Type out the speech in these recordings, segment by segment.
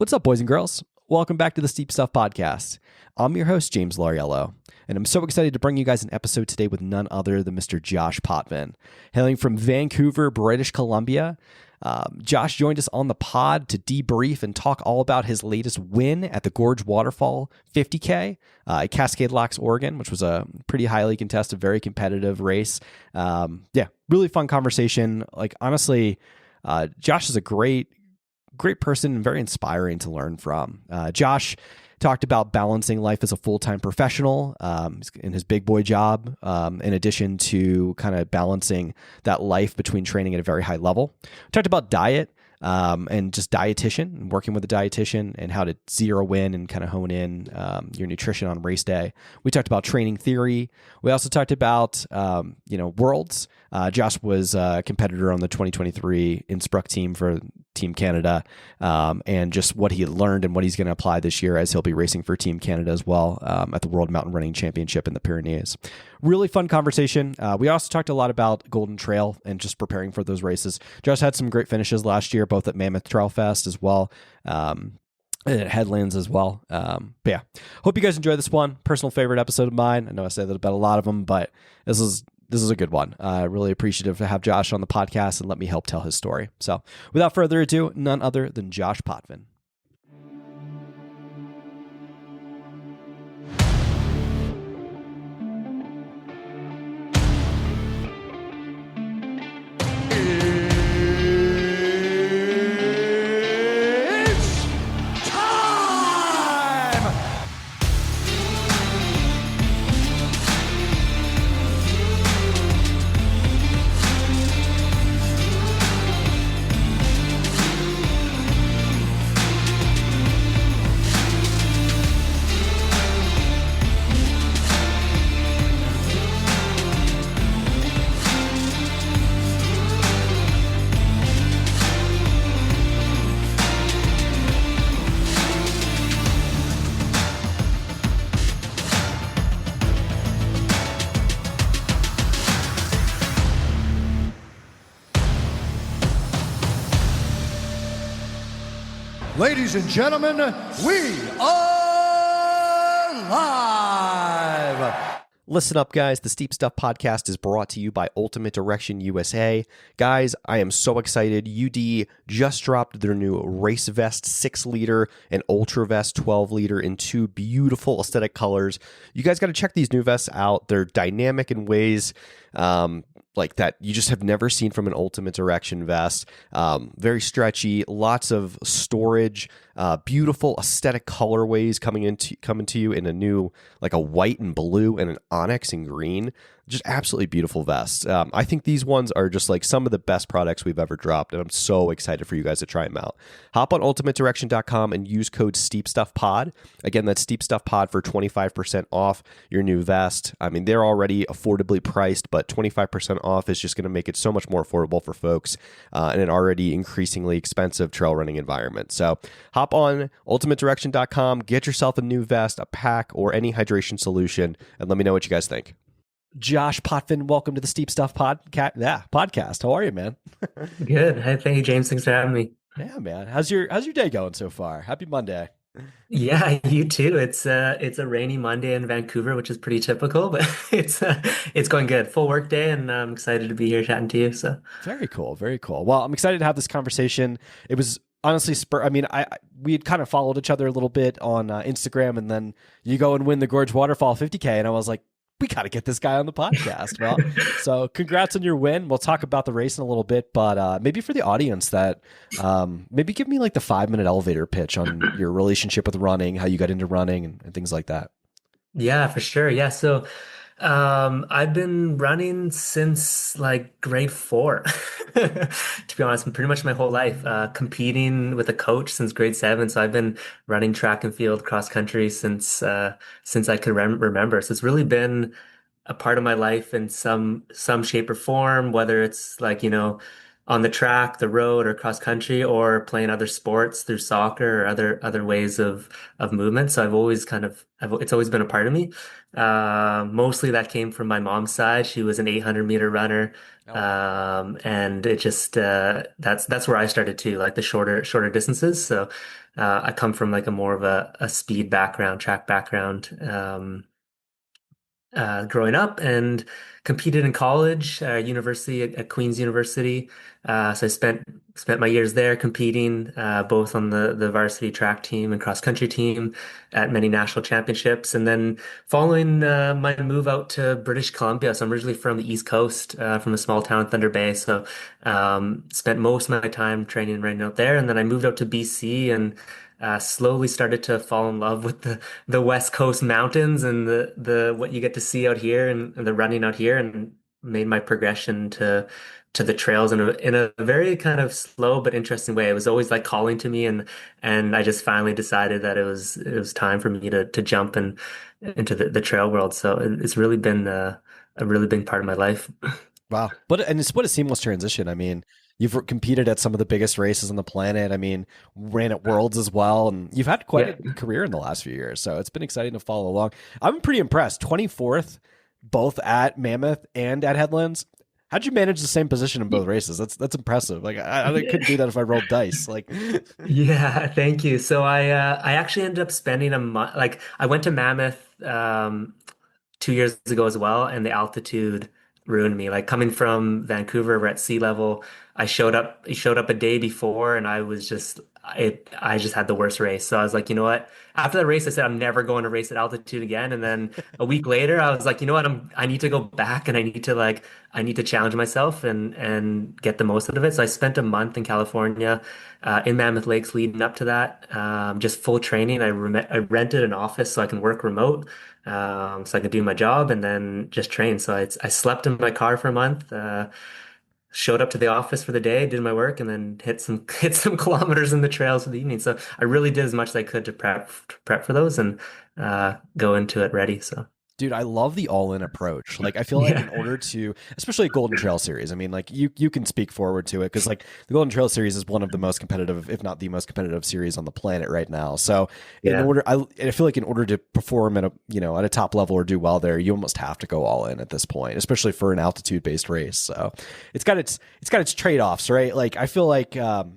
What's up, boys and girls? Welcome back to the Steep Stuff Podcast. I'm your host, James Lariello, and I'm so excited to bring you guys an episode today with none other than Mr. Josh Potvin. Hailing from Vancouver, British Columbia, Josh joined us on the pod to debrief and talk all about his latest win at the Gorge Waterfall 50K at Cascade Locks, Oregon, which was a pretty highly contested, very competitive race. Really fun conversation. Like, honestly, Josh is a great person and very inspiring to learn from. Josh talked about balancing life as a full-time professional in his big boy job, in addition to kind of balancing that life between training at a very high level. We talked about diet and just dietitian and working with a dietitian and how to zero in and kind of hone in your nutrition on race day. We talked about training theory. We also talked about, worlds. Josh was a competitor on the 2023 Innsbruck team for Team Canada, and just what he had learned and what he's going to apply this year as he'll be racing for Team Canada as well at the World Mountain Running Championship in the Pyrenees. Really fun conversation. We also talked a lot about Golden Trail and just preparing for those races. Josh had some great finishes last year, both at Mammoth Trail Fest as well, and at Headlands as well. Hope you guys enjoy this one. Personal favorite episode of mine. I know I say that about a lot of them, but this is a good one. Really appreciative to have Josh on the podcast and let me help tell his story. So without further ado, none other than Josh Potvin. Ladies and gentlemen, we are live. Listen up, guys. The Steep Stuff Podcast is brought to you by Ultimate Direction USA. Guys, I am so excited. UD just dropped their new Race Vest 6-liter and Ultra Vest 12-liter in two beautiful aesthetic colors. You guys got to check these new vests out. They're dynamic in ways like that you just have never seen from an Ultimate Direction vest. Very stretchy, lots of storage, beautiful aesthetic colorways coming to you in a new, like a white and blue and an onyx and green. Just absolutely beautiful vests. I think these ones are just like some of the best products we've ever dropped, and I'm so excited for you guys to try them out. Hop on ultimatedirection.com and use code SteepStuffPod. Again, that's SteepStuffPod for 25% off your new vest. I mean, they're already affordably priced, but 25% off is just going to make it so much more affordable for folks in an already increasingly expensive trail running environment. So hop on ultimatedirection.com, get yourself a new vest, a pack, or any hydration solution, and let me know what you guys think. Josh Potvin, welcome to the Steep Stuff podcast. How are you, man? Good. Hey, thank you, James. Thanks for having me. Yeah, man. How's your day going so far? Happy Monday. Yeah, you too. It's a rainy Monday in Vancouver, which is pretty typical, but it's going good. Full work day, and I'm excited to be here chatting to you. So very cool, very cool. Well, I'm excited to have this conversation. It was honestly we had kind of followed each other a little bit on Instagram, and then you go and win the Gorge Waterfall 50K, and I was like, we got to get this guy on the podcast. Well, so congrats on your win. We'll talk about the race in a little bit, but maybe for the audience that maybe give me like the 5-minute elevator pitch on your relationship with running, how you got into running and things like that. yeah, for sure. Yeah. So I've been running since like grade 4, to be honest, pretty much my whole life, competing with a coach since grade 7. So I've been running track and field cross country since I could remember. So it's really been a part of my life in some shape or form, whether it's like, on the track, the road, or cross country, or playing other sports through soccer or other ways of movement. So it's always been a part of me. Mostly that came from my mom's side. She was an 800-meter runner. And it just that's where I started too, like the shorter distances. So I come from like a more of a speed background, track background. Growing up and competed in college, university at Queen's University. So I spent my years there competing, both on the varsity track team and cross country team at many national championships. And then following my move out to British Columbia, so I'm originally from the East Coast, from a small town, Thunder Bay. So spent most of my time training and riding out there. And then I moved out to BC and slowly started to fall in love with the West Coast mountains and the what you get to see out here and the running out here, and made my progression to the trails in a very kind of slow but interesting way. It was always like calling to me, and I just finally decided that it was time for me to jump and into the trail world. So it's really been a really big part of my life. Wow. And it's what a seamless transition. I mean, you've competed at some of the biggest races on the planet. I mean, ran at Worlds as well. And you've had quite Yeah. a career in the last few years. So it's been exciting to follow along. I'm pretty impressed. 24th, both at Mammoth and at Headlands. How'd you manage the same position in both races? That's impressive. Like I couldn't do that if I rolled dice. Like Yeah, thank you. So I actually ended up spending a month, like I went to Mammoth 2 years ago as well, and the altitude ruined me. Like coming from Vancouver, we're at sea level. He showed up a day before, and I just had the worst race. So I was like, you know what? After the race, I said I'm never going to race at altitude again. And then a week later, I was like, you know what? I need to go back, and I need to challenge myself and get the most out of it. So I spent a month in California, in Mammoth Lakes leading up to that, just full training. I rented an office so I can work remote, so I could do my job and then just train. So I slept in my car for a month, showed up to the office for the day, did my work, and then hit some kilometers in the trails for the evening. So I really did as much as I could to prep for those and go into it ready. So dude, I love the all-in approach. Like, I feel like in yeah, order to, especially Golden Trail Series, I mean, like you can speak forward to it because like the Golden Trail Series is one of the most competitive, if not the most competitive series on the planet right now. So, yeah, I feel like in order to perform at at a top level or do well there, you almost have to go all in at this point, especially for an altitude-based race. So, it's got its trade-offs, right? Like, I feel like,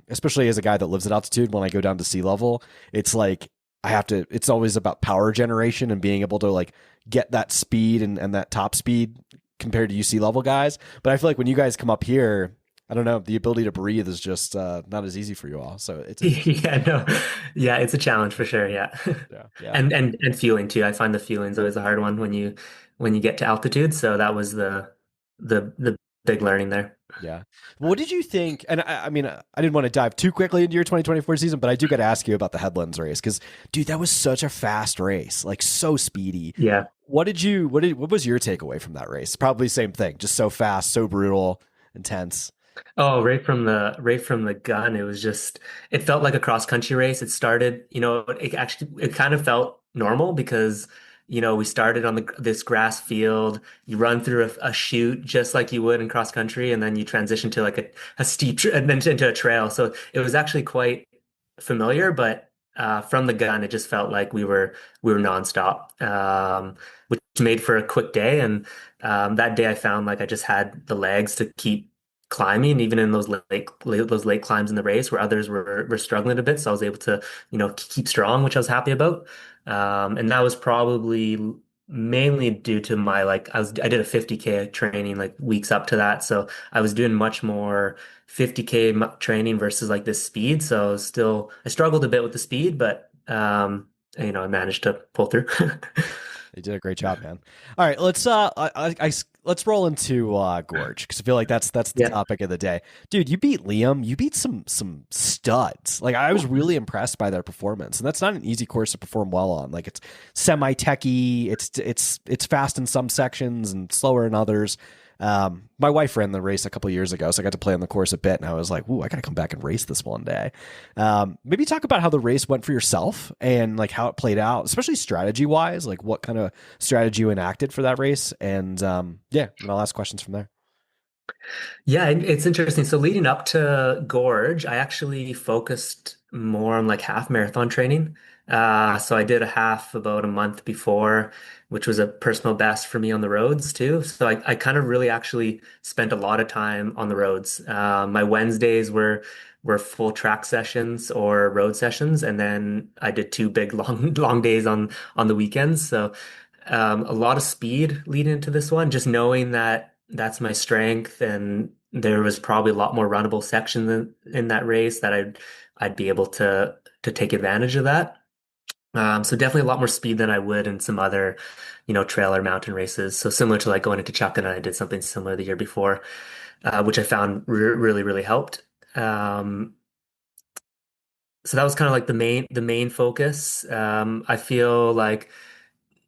especially as a guy that lives at altitude, when I go down to sea level, it's like it's always about power generation and being able to like get that speed and that top speed compared to UC level guys. But I feel like when you guys come up here, I don't know, the ability to breathe is just not as easy for you all. So it's interesting. yeah, no, yeah, it's a challenge for sure. Yeah, Yeah. Yeah. and fueling too. I find the fueling's always a hard one when you get to altitude. So that was the big learning there. Yeah. What did you think? And I mean, I didn't want to dive too quickly into your 2024 season, but I do got to ask you about the Headlands race because, dude, that was such a fast race, like so speedy. Yeah. What was your takeaway from that race? Probably same thing, just so fast, so brutal, intense. Oh, right from the gun, it felt like a cross country race. It started, it kind of felt normal because, we started on this grass field. You run through a chute just like you would in cross country, and then you transition to like a steep and then into a trail. So it was actually quite familiar, but from the gun, it just felt like we were nonstop, which made for a quick day. And that day, I found like I just had the legs to keep climbing, even in those late climbs in the race where others were struggling a bit. So I was able to, keep strong, which I was happy about. And that was probably mainly due to my I did a 50K training like weeks up to that. So I was doing much more 50K training versus like this speed. So I struggled a bit with the speed, but I managed to pull through. They did a great job, man. All right, let's roll into Gorge because I feel like that's the Yeah. topic of the day, dude. You beat Liam. You beat some studs. Like I was really impressed by their performance, and that's not an easy course to perform well on. Like it's semi-techy. It's fast in some sections and slower in others. My wife ran the race a couple years ago, so I got to play on the course a bit, and I was like, "Ooh, I got to come back and race this one day." Maybe talk about how the race went for yourself and like how it played out, especially strategy wise, like what kind of strategy you enacted for that race, and yeah, and I'll ask questions from there. Yeah, it's interesting. So leading up to Gorge, I actually focused more on like half marathon training. So I did a half about a month before, which was a personal best for me on the roads too. So I kind of really actually spent a lot of time on the roads. My Wednesdays were full track sessions or road sessions, and then I did two big long days on the weekends. So a lot of speed leading into this one, just knowing that that's my strength, and there was probably a lot more runnable sections in that race that I'd be able to take advantage of that. So definitely a lot more speed than I would in some other, trail or mountain races. So similar to like going into Chuckin, I did something similar the year before, which I found really, really helped. Um, so that was kind of like the main focus. I feel like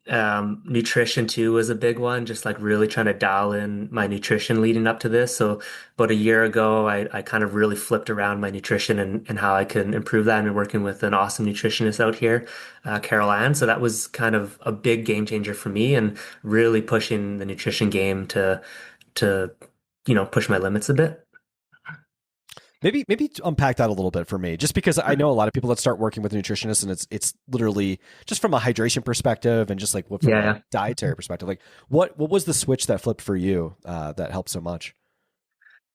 nutrition too was a big one, just like really trying to dial in my nutrition leading up to this. So about a year ago, I kind of really flipped around my nutrition and how I can improve that. And working with an awesome nutritionist out here, Carol Ann. So that was kind of a big game changer for me and really pushing the nutrition game to push my limits a bit. Maybe unpack that a little bit for me, just because I know a lot of people that start working with a nutritionist, and it's literally just from a hydration perspective and just like from Yeah, a yeah. dietary perspective. Like, what was the switch that flipped for you that helped so much?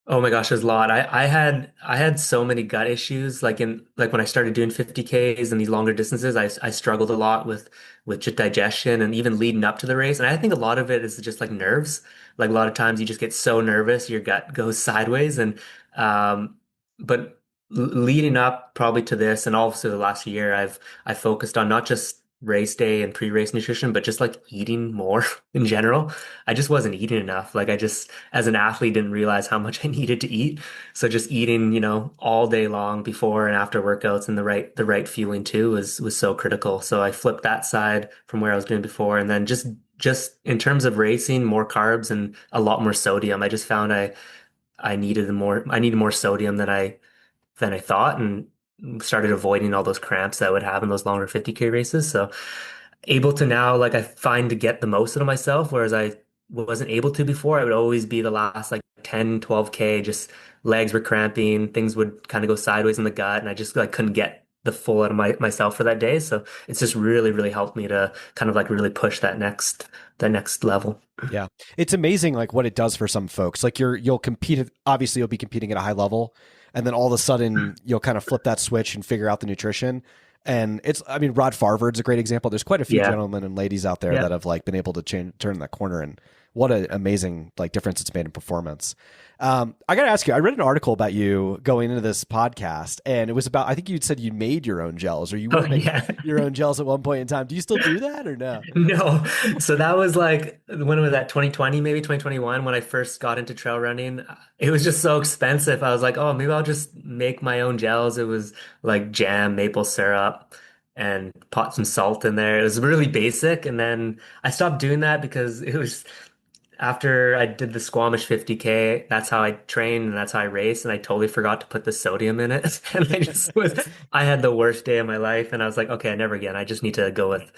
Oh my gosh, there's a lot. I had so many gut issues. Like when I started doing 50Ks and these longer distances, I struggled a lot with just digestion and even leading up to the race. And I think a lot of it is just like nerves. Like a lot of times you just get so nervous, your gut goes sideways. And but leading up probably to this, and also the last year, I focused on not just race day and pre-race nutrition, but just like eating more in general. I just wasn't eating enough. Like I just as an athlete didn't realize how much I needed to eat. So just eating, all day long before and after workouts and the right fueling too was so critical. So I flipped that side from where I was doing before. And then just in terms of racing, more carbs and a lot more sodium. I just found I needed more sodium than I thought, and started avoiding all those cramps that I would have in those longer 50K races. So able to now, like I find to get the most out of myself, whereas I wasn't able to before. I would always be the last like 10, 12K, just legs were cramping, things would kind of go sideways in the gut, and I just like couldn't get the full out of myself for that day. So it's just really, really helped me to kind of like really push that next level. Yeah. It's amazing like what it does for some folks. Like you'll compete obviously you'll be competing at a high level, and then all of a sudden you'll kind of flip that switch and figure out the nutrition. And I mean, Rod Farvard's a great example. There's quite a few Yeah. gentlemen and ladies out there Yeah. that have like been able to turn that corner, and what an amazing like difference it's made in performance. I got to ask you, I read an article about you going into this podcast, and it was about, I think you said you made your own gels, or you Oh were making yeah. your own gels at one point in time. Do you still do that or no? No. So that was like when was that 2020, maybe 2021 when I first got into trail running. It was just so expensive. I was like, oh, maybe I'll just make my own gels. It was like jam, maple syrup, and put some salt in there. It was really basic. And then I stopped doing that because it was after I did the Squamish 50K, that's how I trained and that's how I raced. And I totally forgot to put the sodium in it. And I had the worst day of my life. And I was like, okay, never again. I just need to go with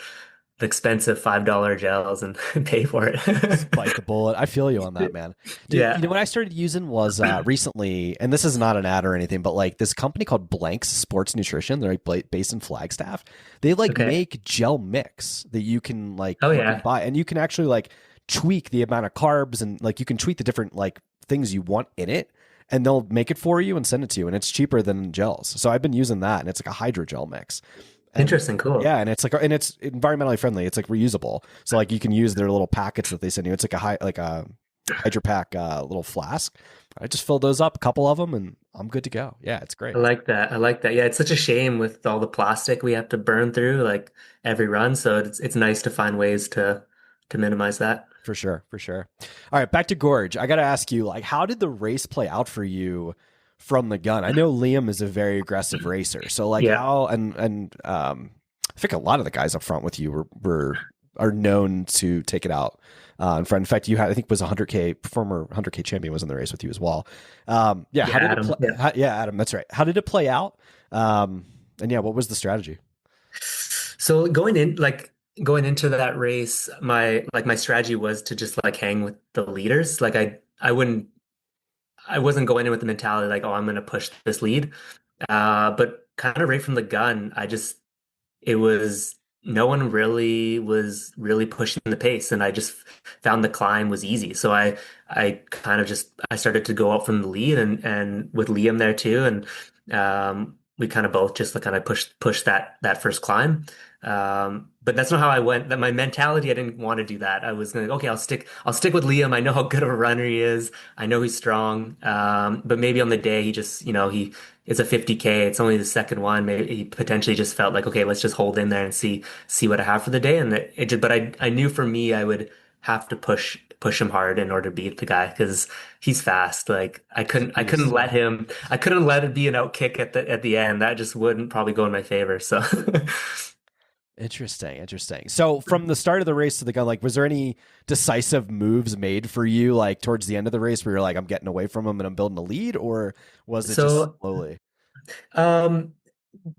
the expensive $5 gels and pay for Just it. bite the bullet. I feel you on that, man. Dude, Yeah. what I started using was recently, and this is not an ad or anything, but like this company called Blanks Sports Nutrition, they're like based in Flagstaff. They like Okay. make gel mix that you can Oh you can yeah. buy, and you can actually like tweak the amount of carbs, and like you can tweak the different like things you want in it, and they'll make it for you and send it to you, and it's cheaper than gels. So I've been using that, and it's like a hydrogel mix. And Interesting. Cool. yeah, and it's environmentally friendly. It's like reusable. So like you can use their little packets that they send you. It's like a Hydro Pack little flask. I just filled those up, a couple of them, and I'm good to go. Yeah, it's I great. like that. I like that. Yeah, it's such a shame with all the plastic we have to burn through like every run. So it's nice to find ways to minimize that. For sure, for sure. All right, back to Gorge. I got to ask you, like, how did the race play out for you from the gun? I know Liam is a very aggressive racer, so like Yeah. how I think a lot of the guys up front with you are known to take it out in front. In fact, you had, I think, was a 100K former 100K champion was in the race with you as well. Yeah, how Yeah, did it Adam. play? Yeah. Yeah, Adam, that's right. How did it play out? And yeah, what was the strategy? So going into that race, my strategy was to just like hang with the leaders. Like I wasn't going in with the mentality like, oh, I'm gonna push this lead. But kind of right from the gun, it was no one really was really pushing the pace, and I just found the climb was easy. So I kind of just I started to go out from the lead, and with Liam there too, and We kind of both just kind of pushed that first climb. But that's not how I went. That my mentality, I didn't want to do that. I was gonna, okay, I'll stick with Liam. I know how good of a runner he is. I know he's strong. But maybe on the day he just, he it's a 50K. It's only the second one. Maybe he potentially just felt like, okay, let's just hold in there and see what I have for the day. And but I knew for me, I would have to push him hard in order to beat the guy because he's fast. Like It's a I couldn't beast. let him I couldn't let it be an out kick at the end. That just wouldn't probably go in my favor. So Interesting, interesting. So from the start of the race to the gun, like, was there any decisive moves made for you, like towards the end of the race, where you're like, I'm getting away from him and I'm building a lead, or was it just so slowly? um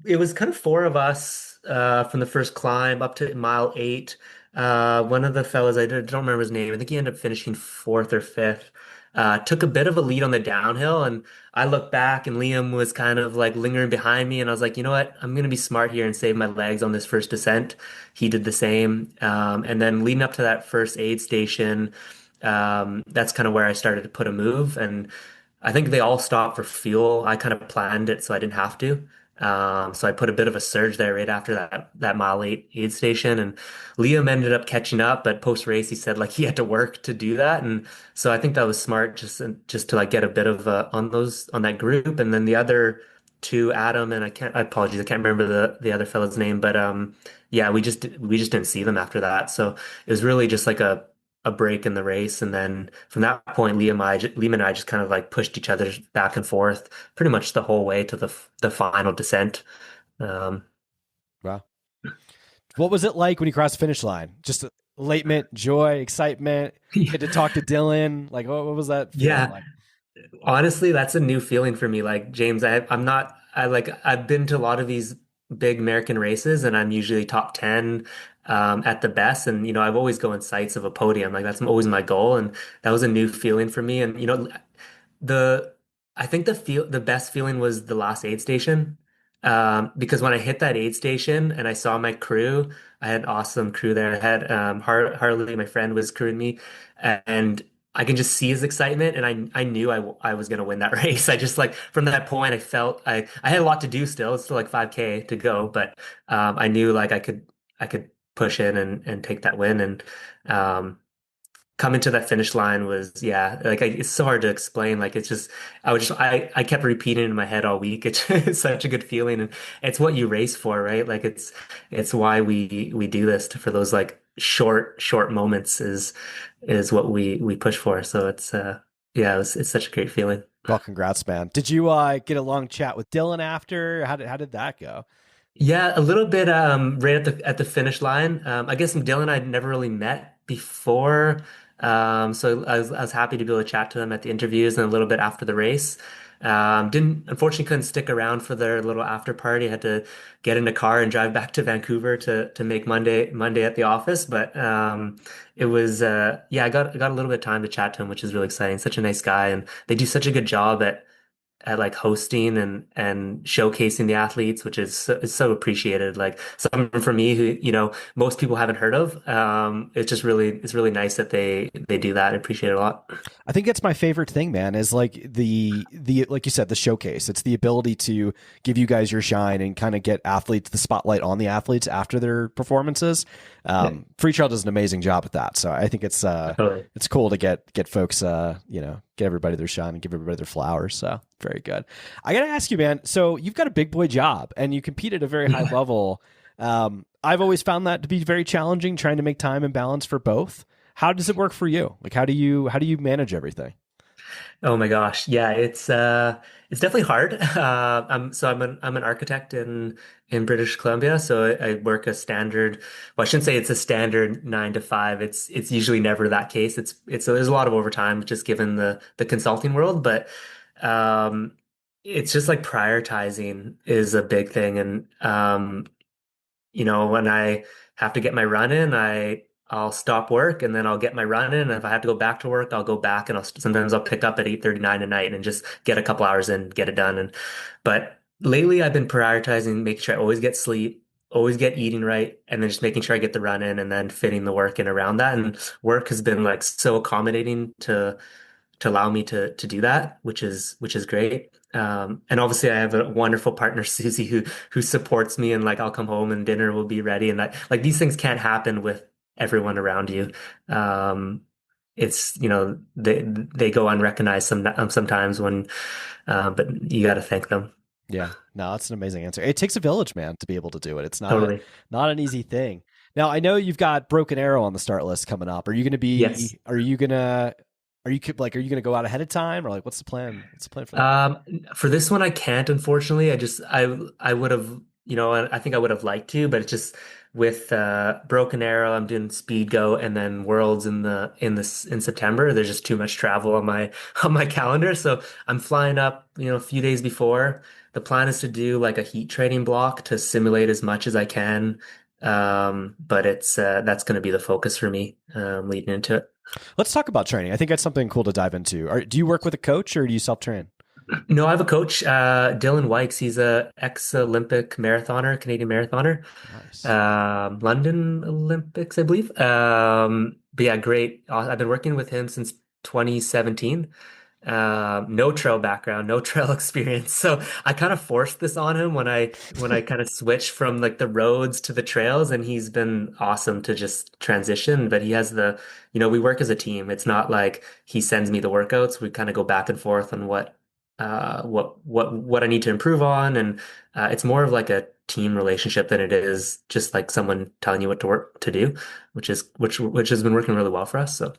it was kind of four of us from the first climb up to mile 8. One of the fellas, don't remember his name. I think he ended up finishing fourth or fifth. Took a bit of a lead on the downhill, and I looked back, and Liam was kind of like lingering behind me, and I was like, you know what? I'm gonna be smart here and save my legs on this first descent. He did the same, and then leading up to that first aid station, that's kind of where I started to put a move, and I think they all stopped for fuel. I kind of planned it so I didn't have to. So I put a bit of a surge there right after that mile 8 aid station, and Liam ended up catching up. But post race, he said like he had to work to do that, and so I think that was smart just to like get a bit of on that group, and then the other two, Adam and I apologize, I can't remember the other fellow's name, but yeah, we just didn't see them after that. So it was really just like a break in the race. And then from that point, Liam and I just kind of like pushed each other back and forth pretty much the whole way to the final descent. Um, Wow. What was it like when you crossed the finish line? Just elatement, joy, excitement. Get to talk to Dylan. Like, what was that feeling yeah, like? honestly, that's a new feeling for me. Like James, I'm not, I've been to a lot of these big American races and I'm usually top 10 at the best. And, I've always go in sights of a podium. Like that's always my goal. And that was a new feeling for me. And, the I think the best feeling was the last aid station. Because when I hit that aid station and I saw my crew, I had awesome crew there. I had Harley, my friend, was crewing me, and I can just see his excitement, and I knew I was gonna win that race. I just like from that point, I felt I had a lot to do still. It's still like 5K to go, but I knew like I could push in and take that win, and um, coming to that finish line was, yeah, like it's so hard to explain. Like it's just I kept repeating it in my head all week. It's such a good feeling, and it's what you race for, right? Like it's why we do this for those like short moments is what we push for. So yeah, it's such a great feeling. Well, congrats, man. Did you get a long chat with Dylan after? How did that go? Yeah, a little bit right at the finish line. I guess Dylan I'd never really met before. So I was happy to be able to chat to them at the interviews and a little bit after the race. Didn't unfortunately couldn't stick around for their little after party. Had to get in a car and drive back to Vancouver to make Monday at the office. But it was yeah, I got a little bit of time to chat to him, which is really exciting. Such a nice guy, and they do such a good job at like hosting and showcasing the athletes, which is so appreciated. Like someone for me who, most people haven't heard of. It's really nice that they do that. I appreciate it a lot. I think that's my favorite thing, man, is like the like you said, the showcase. It's the ability to give you guys your shine and kind of get athletes the spotlight on the athletes after their performances. Yeah, Free Trail does an amazing job with that. So I think totally. it's cool to get folks get everybody their shine and give everybody their flowers. So very good. I gotta ask you, man. So you've got a big boy job and you compete at a very high Yeah. level. I've always found that to be very challenging, trying to make time and balance for both. How does it work for you? Like how do you manage everything? Oh my gosh. Yeah, it's definitely hard. I'm an architect in British Columbia, so I work a standard, well, I shouldn't say it's a standard 9 to 5. It's usually never that case. It's there's a lot of overtime just given the consulting world, but um it's just like prioritizing is a big thing. And when I have to get my run in, I'll stop work and then I'll get my run in. And if I have to go back to work, I'll go back and sometimes I'll pick up at 8:39 at night and just get a couple hours in, get it done. But lately I've been prioritizing making sure I always get sleep, always get eating right, and then just making sure I get the run in and then fitting the work in around that. And work has been like so accommodating to allow me to do that, which is great. And obviously I have a wonderful partner, Susie, who supports me and like I'll come home and dinner will be ready and that like these things can't happen with everyone around you. Um, it's they go unrecognized sometimes when but you got to thank them. Yeah, no, that's an amazing answer. It takes a village, man, to be able to do it. It's Totally. not an easy thing. Now, I know you've got Broken Arrow on the start list coming up. Yes. Are you gonna go out ahead of time, or like what's the plan? What's the plan for that? Um, for this one, I can't, unfortunately. I would have, I think I would have liked to, but it's just with Broken Arrow, I'm doing Speed Go and then Worlds in September. There's just too much travel on my on my calendar, so I'm flying up, a few days before. The plan is to do like a heat training block to simulate as much as I can. But it's that's going to be the focus for me leading into it. Let's talk about training. I think that's something cool to dive into. Do you work with a coach or do you self train? No, I have a coach, Dylan Wykes. He's a ex-Olympic marathoner, Canadian marathoner, Nice. London Olympics, I believe. But yeah, great. I've been working with him since 2017. No trail background, no trail experience. So I kind of forced this on him when I kind of switched from like the roads to the trails, and he's been awesome to just transition. But he has we work as a team. It's not like he sends me the workouts. We kind of go back and forth on what I need to improve on, and it's more of like a team relationship than it is just like someone telling you what to work to do, which has been working really well for us. So.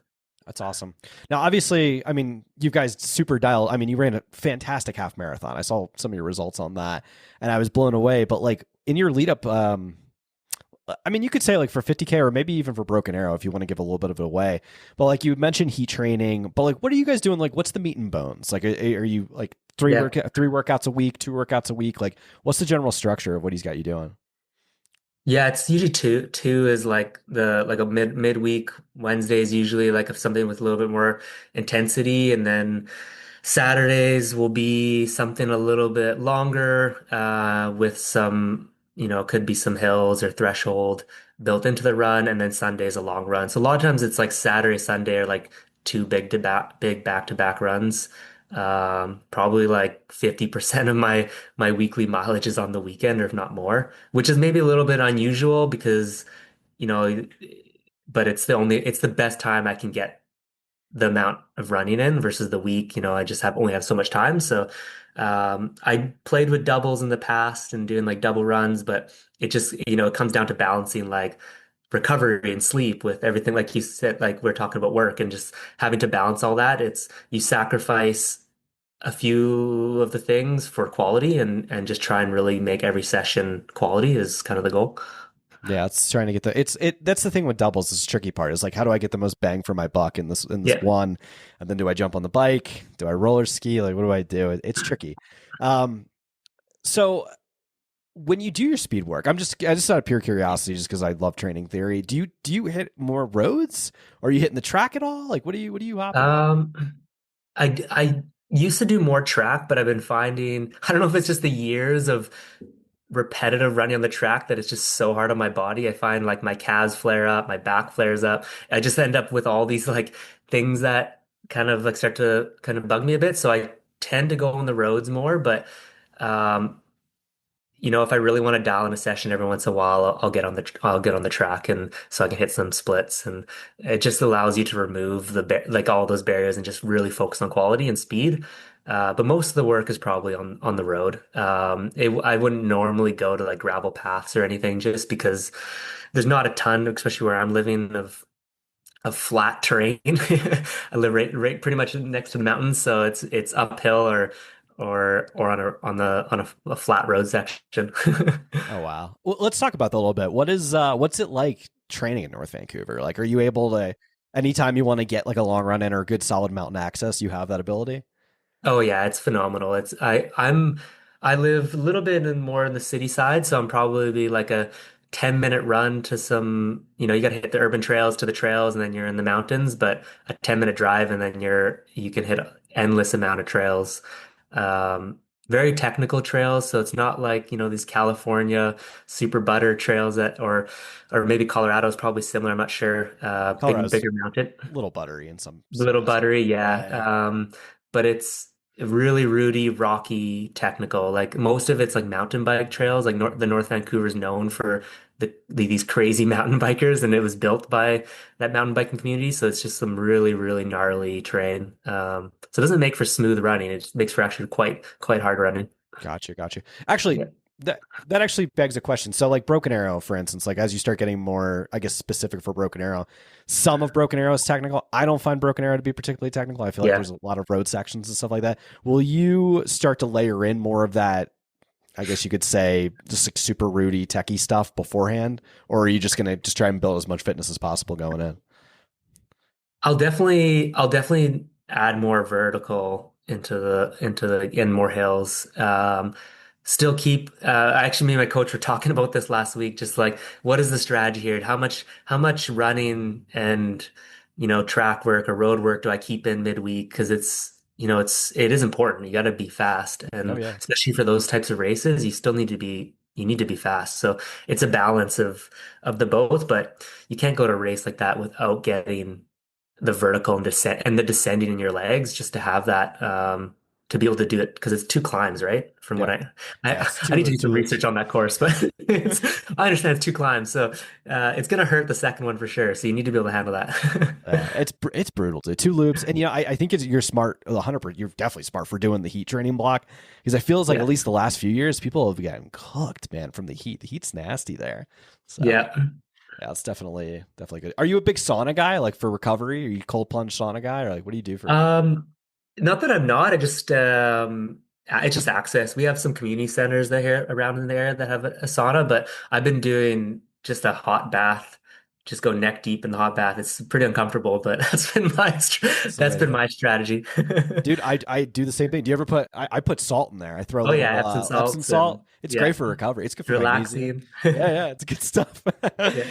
That's awesome. Now, obviously, I mean, you guys super dialed. I mean, you ran a fantastic half marathon. I saw some of your results on that, and I was blown away. But like in your lead up, I mean, you could say like for 50K or maybe even for Broken Arrow if you want to give a little bit of it away. But like you mentioned heat training, but like what are you guys doing? Like what's the meat and bones? Like are you like Yeah. three workouts a week, two workouts a week? Like what's the general structure of what he's got you doing? Yeah, it's usually two. Two is like the like a midweek. Wednesday is usually like something with a little bit more intensity, and then Saturdays will be something a little bit longer, with some, could be some hills or threshold built into the run, and then Sunday's a long run. So a lot of times it's like Saturday, Sunday are like two big back-to-back runs. Probably like 50% of my weekly mileage is on the weekend, or if not more, which is maybe a little bit unusual because, you know, but it's the best time I can get the amount of running in versus the week. I just only have so much time. So I played with doubles in the past and doing like double runs, but it just, it comes down to balancing like recovery and sleep with everything. Like you said, like we're talking about work and just having to balance all that. It's you sacrifice a few of the things for quality and just try and really make every session quality is kind of the goal. Yeah, it's trying to get that's the thing with doubles. This tricky part is like, how do I get the most bang for my buck in this Yeah. one? And then do I jump on the bike? Do I roller ski? Like, what do I do? It's tricky. Um, so when you do your speed work, I just out of pure curiosity, just because I love training theory. Do you hit more roads? Or are you hitting the track at all? Like, what are you hopping on? Um, I used to do more track, but I've been finding, I don't know if it's just the years of repetitive running on the track that it's just so hard on my body. I find like my calves flare up, my back flares up. I just end up with all these like things that kind of like start to kind of bug me a bit. So I tend to go on the roads more, but um if I really want to dial in a session every once in a while, I'll get on the track and so I can hit some splits, and it just allows you to remove like all those barriers and just really focus on quality and speed. But most of the work is probably on the road. I wouldn't normally go to like gravel paths or anything just because there's not a ton, especially where I'm living, of flat terrain. I live right pretty much next to the mountains, so it's uphill or on a flat road section. Oh wow. Well, let's talk about that a little bit. What's it like training in North Vancouver? Like, are you able to anytime you want to get like a long run in or good solid mountain access, you have that ability? Oh yeah, it's phenomenal. I live a little bit more in the city side, so I'm probably like a 10-minute run to some, you got to hit the urban trails to the trails and then you're in the mountains, but a 10-minute drive and then you can hit endless amount of trails. Um, Very technical trails, so it's not like, these California super butter trails or maybe Colorado's probably similar, I'm not sure. Colorado's Bigger mountain. a little buttery in some Little aspects. buttery, yeah. Yeah, yeah. But it's really rooty, rocky, technical. Like most of it's like mountain bike trails. Like the North Vancouver is known for these crazy mountain bikers, and it was built by that mountain biking community. So it's just some really, really gnarly terrain. So it doesn't make for smooth running. It just makes for actually quite hard running. Gotcha, gotcha. Actually, Yeah. that actually begs a question. So, like Broken Arrow, for instance, like as you start getting more, I guess, specific for Broken Arrow, some of Broken Arrow is technical. I don't find Broken Arrow to be particularly technical. I feel like Yeah. there's a lot of road sections and stuff like that. Will you start to layer in more of that? I guess you could say just like super rooty, techie stuff beforehand, or are you just gonna just try and build as much fitness as possible going in? I'll definitely add more vertical and more hills. Still keep. Actually, me and my coach were talking about this last week. Just like, what is the strategy here? How much running and track work or road work do I keep in midweek? Because it is important. You got to be fast, Oh and yeah, especially for those types of races, you need to be fast. So it's a balance of the both, but you can't go to a race like that without getting the vertical and descent and the descending in your legs just to have that to be able to do it because it's two climbs, right? From what yeah, I yeah. I, It's I need to do two some loops. research on that course, but I understand it's two climbs, so it's gonna hurt the second one for sure. So you need to be able to handle that. It's brutal, dude. Two loops, and I think you're smart. 100%. You're definitely smart for doing the heat training block because I feel it's like at Yeah, least the last few years people have gotten cooked, man, from the heat. The heat's nasty there. So yeah. yeah, it's definitely good. Are you a big sauna guy, like for recovery? Are you cold plunge sauna guy, or like what do you do for? Um, Not that I'm not. It's just access. We have some community centers that here around in there that have a sauna, but I've been doing just a hot bath. Just go neck deep in the hot bath. It's pretty uncomfortable, but That's that's been amazing. my strategy. Dude, I do the same thing. Do you ever put I put salt in there? I throw a Oh yeah, little Epsom Epsom salts and salt. It's great yeah, for recovery. It's good it's for magnesium. relaxing. Yeah, yeah, it's good stuff. All Yeah,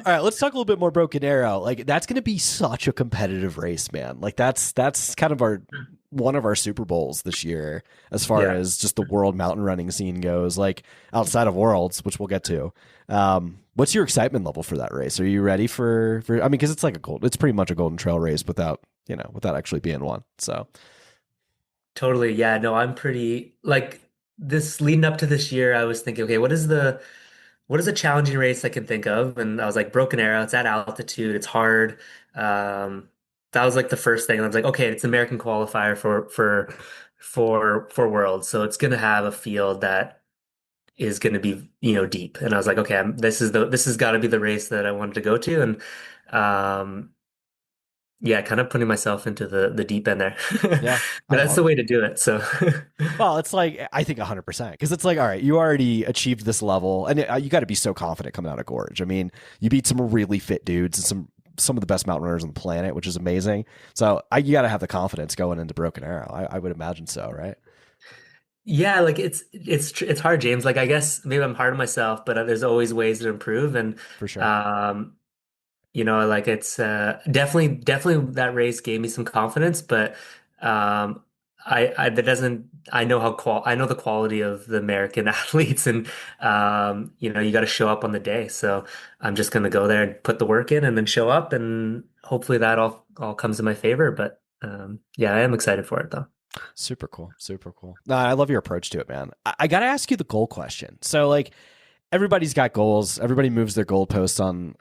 right, let's talk a little bit more Broken Arrow. Like that's going to be such a competitive race, man. Like that's kind of our one of our Super Bowls this year as far yeah. as just the world mountain running scene goes. Like outside of Worlds, which we'll get to. What's your excitement level for that race? Are you ready for? I mean, because it's like it's pretty much a Golden Trail race without without actually being one. So Totally. Yeah, no, I'm pretty like this leading up to this year, I was thinking, okay, what is a challenging race I can think of? And I was like, Broken Arrow, it's at altitude, it's hard. Um, that was like the first thing. And I was like, okay, it's American qualifier for Worlds. So it's gonna have a field that is gonna be, deep. And I was like, okay, this has got to be the race that I wanted to go to. And yeah, kind of putting myself into the deep end there. yeah, I But that's love the it. way to do it. So Well, it's like I think 100% because it's like all right, you already achieved this level, and you got to be so confident coming out of Gorge. I mean, you beat some really fit dudes and some of the best mountain runners on the planet, which is amazing. So you got to have the confidence going into Broken Arrow. I would imagine so, right? yeah, like it's hard, James. Like I guess maybe I'm hard on myself, but there's always ways to improve. And For sure. um, like it's definitely that race gave me some confidence, but um, I that doesn't I know I know the quality of the American athletes, and you got to show up on the day. So I'm just gonna go there and put the work in, and then show up, and hopefully that all comes in my favor. But yeah, I am excited for it though. Super cool. Super cool. No, I love your approach to it, man. I got to ask you the goal question. So, like, everybody's got goals. Everybody moves their goalposts on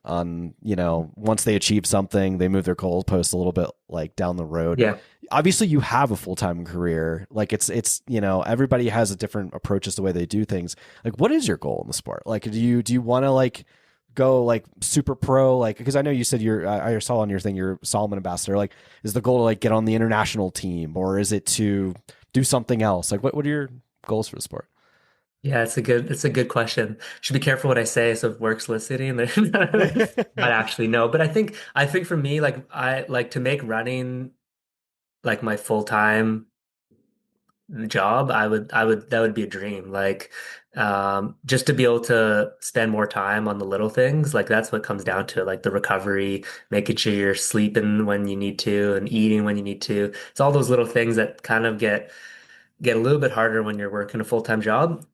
once they achieve something, they move their goalposts a little bit like down the road. Yeah. Obviously, you have a full-time career. Like it's everybody has a different approach as the way they do things. Like, what is your goal in the sport? Like, do you want to like go like super pro? Like, because I know you said I saw on your thing you're Solomon ambassador. Like, is the goal to like get on the international team, or is it to do something else? Like, what are your goals for the sport? Yeah, it's a good question. Should be careful what I say, so if work's listening, they're not actually no. But I think for me, like I like to make running like my full-time job, that would be a dream. Like just to be able to spend more time on the little things, like that's what comes down to, like the recovery, making sure you're sleeping when you need to and eating when you need to. It's all those little things that kind of get a little bit harder when you're working a full-time job.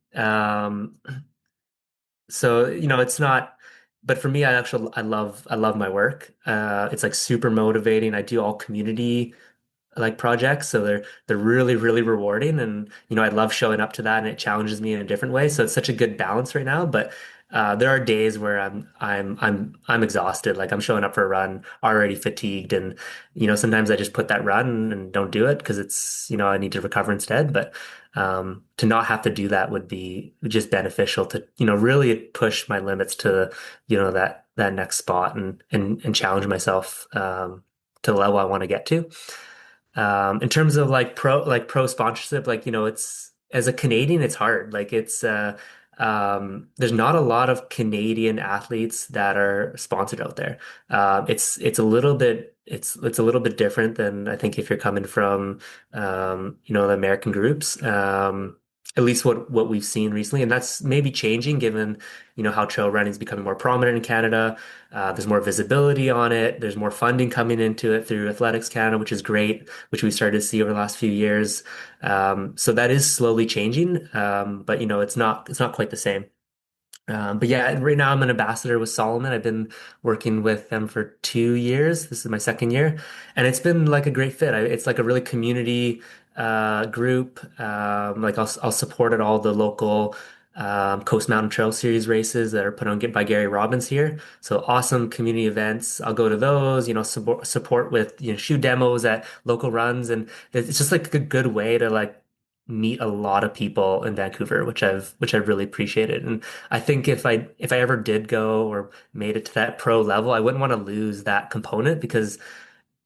So, it's not, but for me, I love my work. It's like super motivating. I do all community like projects, so they're really really rewarding, and I love showing up to that, and it challenges me in a different way. So it's such a good balance right now. But there are days where I'm exhausted. Like I'm showing up for a run already fatigued, and sometimes I just put that run and don't do it because it's I need to recover instead. But to not have to do that would be just beneficial to really push my limits to that next spot and challenge myself to the level I want to get to. In terms of pro sponsorship, it's as a Canadian, it's hard. There's not a lot of Canadian athletes that are sponsored out there. It's a little bit it's a little bit different than I think if you're coming from the American groups. At least what we've seen recently, and that's maybe changing given how trail running is becoming more prominent in Canada. There's more visibility on it. There's more funding coming into it through Athletics Canada, which is great, which we started to see over the last few years. So that is slowly changing, but it's not quite the same. But yeah, right now I'm an ambassador with Solomon. I've been working with them for 2 years. This is my second year, and it's been like a great fit. It's like a really community group. Like I'll support at all the local Coast Mountain Trail Series races that are put on by Gary Robbins here. So awesome community events. I'll go to those. Support with shoe demos at local runs, and it's just like a good way to like meet a lot of people in Vancouver, which I've really appreciated. And I think if I ever did go or made it to that pro level, I wouldn't want to lose that component because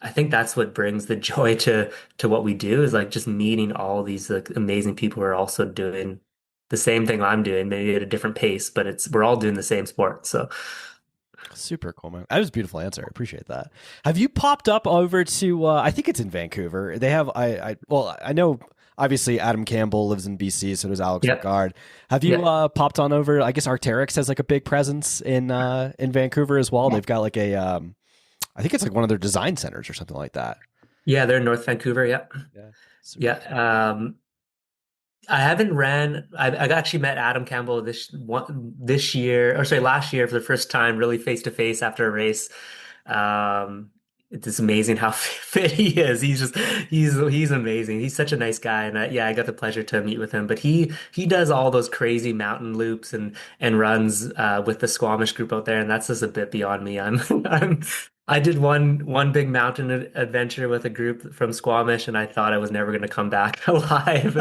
I think that's what brings the joy to what we do is like just meeting all these like amazing people who are also doing the same thing I'm doing, maybe at a different pace, but we're all doing the same sport. So Super cool, man. That was a beautiful answer. I appreciate that. Have you popped up over to? I think it's in Vancouver. They have. Well, I know. Obviously, Adam Campbell lives in BC, so does Alex yeah, Ricard. Have you yeah. popped on over? I guess Arc'teryx has like a big presence in Vancouver as well. They've got like a. I think it's like one of their design centers or something like that. Yeah, they're in North Vancouver. Yeah. Yeah. Super Yeah. cool. I haven't ran. I actually met Adam Campbell this year, or sorry, last year for the first time, really face to face after a race. Um, it's amazing how fit he is. He's amazing. He's such a nice guy, and yeah, I got the pleasure to meet with him. But he does all those crazy mountain loops and runs with the Squamish group out there, and that's just a bit beyond me. I did one big mountain adventure with a group from Squamish, and I thought I was never going to come back alive.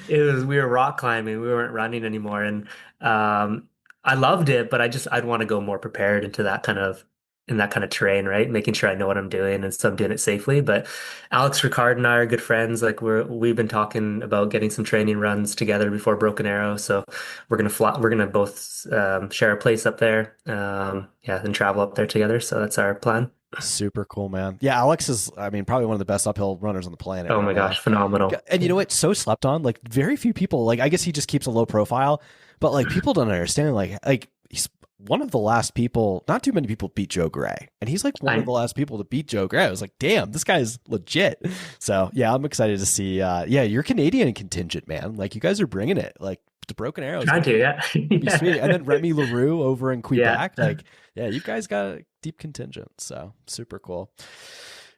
We were rock climbing, we weren't running anymore, and I loved it, but I'd want to go more prepared in that kind of terrain, right? Making sure I know what I'm doing and so I'm doing it safely. But Alex Ricard and I are good friends. Like we've been talking about getting some training runs together before Broken Arrow, so we're gonna fly. We're gonna both share a place up there, yeah, and travel up there together. So that's our plan. Super cool, man. Yeah, Alex is, I mean, probably one of the best uphill runners on the planet Oh right my now. gosh, phenomenal. And you know what? So slept on. Like very few people. Like I guess he just keeps a low profile, but like people don't understand. Like he's one of the last people. Not too many people beat Joe Gray, and he's like one of I the last people to beat Joe Gray. I was like, damn, this guy's legit. So yeah, I'm excited to see. Yeah, you're Canadian contingent, man. Like you guys are bringing it. Like the Broken Arrows. Trying to, yeah. Be sweet. And then Remy LaRue over in Yeah. Quebec. Like, yeah, you guys got a deep contingent. So super cool.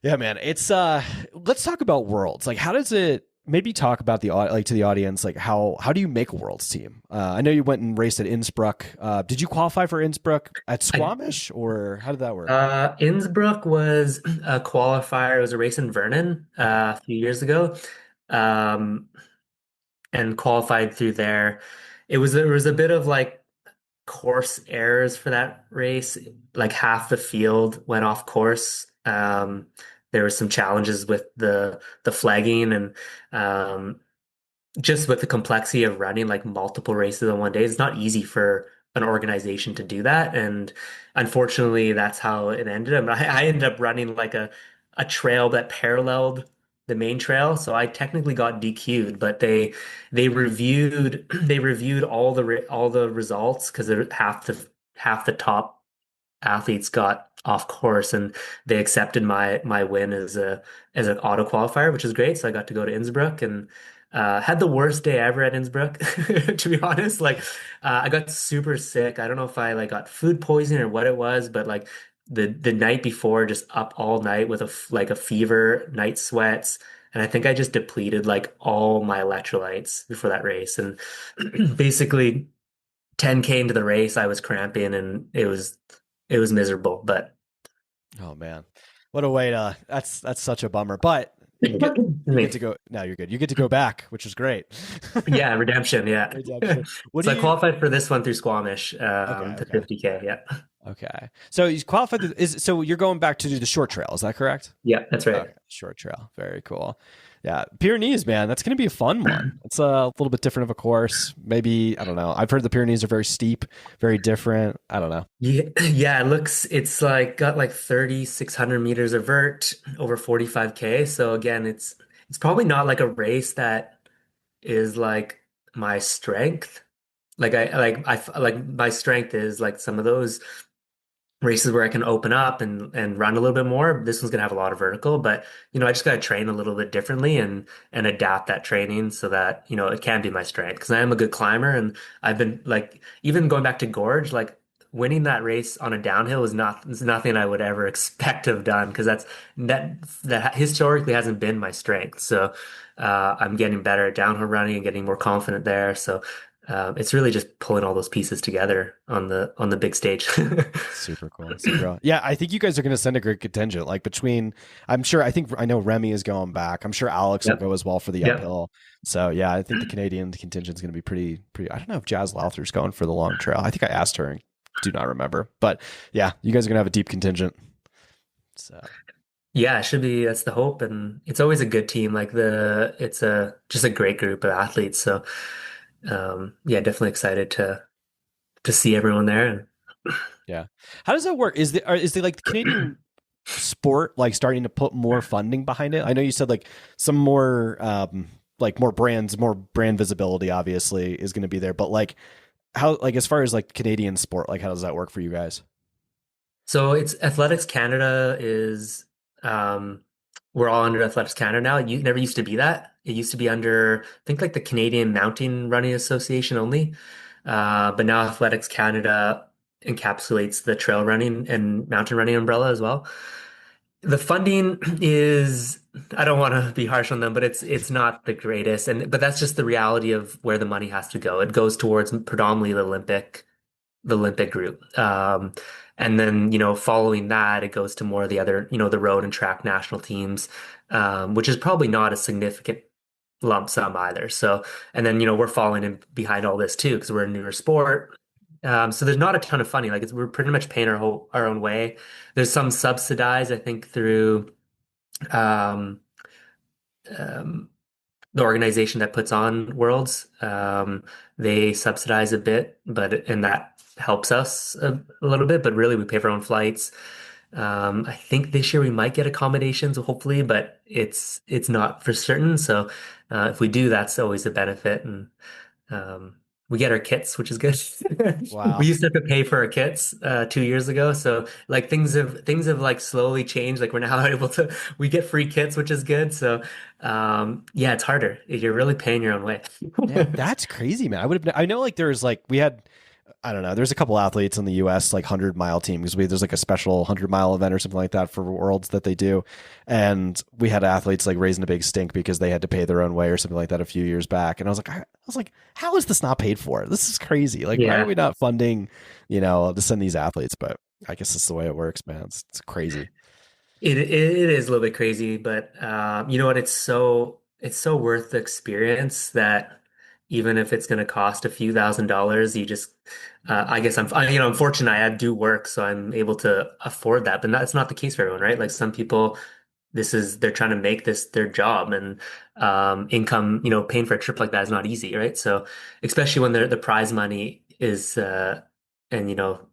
Yeah, man. It's let's talk about worlds. Like how does it maybe talk about to the audience, like how do you make a worlds team? I know you went and raced at Innsbruck. Did you qualify for Innsbruck at I, Squamish or how did that work? Innsbruck was a qualifier. It was a race in Vernon a few years ago. Um, and qualified through there. There was a bit of like course errors for that race. Like half the field went off course. There were some challenges with the flagging and just with the complexity of running like multiple races in one day. It's not easy for an organization to do that. And unfortunately, that's how it ended. I ended up running like a trail that paralleled the main trail. So I technically got DQ'd, but they reviewed they reviewed all the results because half the top athletes got off course and they accepted my win as an auto qualifier, which is great. So I got to go to Innsbruck and had the worst day ever at Innsbruck, to be honest. Like I got super sick. I don't know if I like got food poisoning or what it was, but like the night before, just up all night with like a fever, night sweats, and I think I just depleted like all my electrolytes before that race. And basically 10K into the race, I was cramping, and it was miserable. But Oh man, what a way to. That's such a bummer. But you get to go. Now you're good. You get to go back, which is great. yeah, redemption, yeah. Redemption. What do So I you? qualified for this one through Squamish, Okay, the okay, 50K. Yeah, okay. So you qualified. Is so you're going back to do the short trail? Is that correct? yeah, that's right. Okay, short trail. Very cool. Yeah, Pyrenees, man, that's going to be a fun one. It's a little bit different of a course. Maybe I don't know. I've heard the Pyrenees are very steep, very different. I don't know. Yeah, yeah, it's like got like 3,600 meters of vert over 45K. So again, it's probably not like a race that is like my strength. Like my strength is like some of those races where I can open up and run a little bit more. This one's gonna have a lot of vertical, but I just gotta train a little bit differently and adapt that training so that it can be my strength because I am a good climber and I've been like even going back to Gorge, like winning that race on a downhill is nothing I would ever expect to have done because that historically hasn't been my strength. So I'm getting better at downhill running and getting more confident there. So it's really just pulling all those pieces together on the big stage. Super cool. Super cool. Yeah, I think you guys are going to send a great contingent. Like between, I know Remy is going back. I'm sure Alex will Yep. go as well for the Yep. uphill. So yeah, I think the Canadian contingent is going to be pretty. I don't know if Jazz Lowther's going for the long trail. I think I asked her and do not remember. But yeah, you guys are going to have a deep contingent. So Yeah, it should be. That's the hope, and it's always a good team. Like it's a just a great group of athletes. So, yeah, definitely excited to see everyone there. And yeah, how does that work? Is the like the Canadian sport like starting to put more funding behind it? I know you said like some more like more brands, more brand visibility obviously is going to be there, but like how like as far as like Canadian sport, like how does that work for you guys? so it's Athletics Canada is we're all under Athletics Canada now. You never used to be that. It used to be under I think like the Canadian Mountain Running Association only. But now Athletics Canada encapsulates the trail running and mountain running umbrella as well. The funding is, I don't want to be harsh on them, but it's not the greatest. But that's just the reality of where the money has to go. It goes towards predominantly the Olympic group. And then, following that, it goes to more of the other, the road and track national teams, which is probably not a significant lump sum either. So, and then, we're falling in behind all this too, because we're a newer sport. So there's not a ton of funding. Like we're pretty much paying our own way. There's some subsidized, I think, through um, um, the organization that puts on Worlds. They subsidize a bit, and that helps us a little bit. But really, we pay for our own flights. I think this year we might get accommodations, hopefully, but it's not for certain. So if we do, that's always a benefit, and um, we get our kits, which is good. We Wow. used to have to pay for our kits 2 years ago, so like things have like slowly changed. Like we're now able to we get free kits, which is good. So yeah, it's harder. You're really paying your own way. Yeah, that's crazy, man. I know like there's like we had I don't know. There's a couple athletes in the U.S. like 100-mile team because there's like a special 100-mile event or something like that for Worlds that they do, and we had athletes like raising a big stink because they had to pay their own way or something like that a few years back. And I was like, how is this not paid for? This is crazy. Like, why are Yeah. we not funding, to send these athletes? But I guess it's the way it works, man. It's crazy. It is a little bit crazy, but you know what? It's so worth the experience that even if it's going to cost a few $1,000s, you just I guess I'm fortunate. I do work, so I'm able to afford that. But that's not the case for everyone, right? Like some people, they're trying to make this their job, and income, paying for a trip like that is not easy, right? So especially when the prize money is and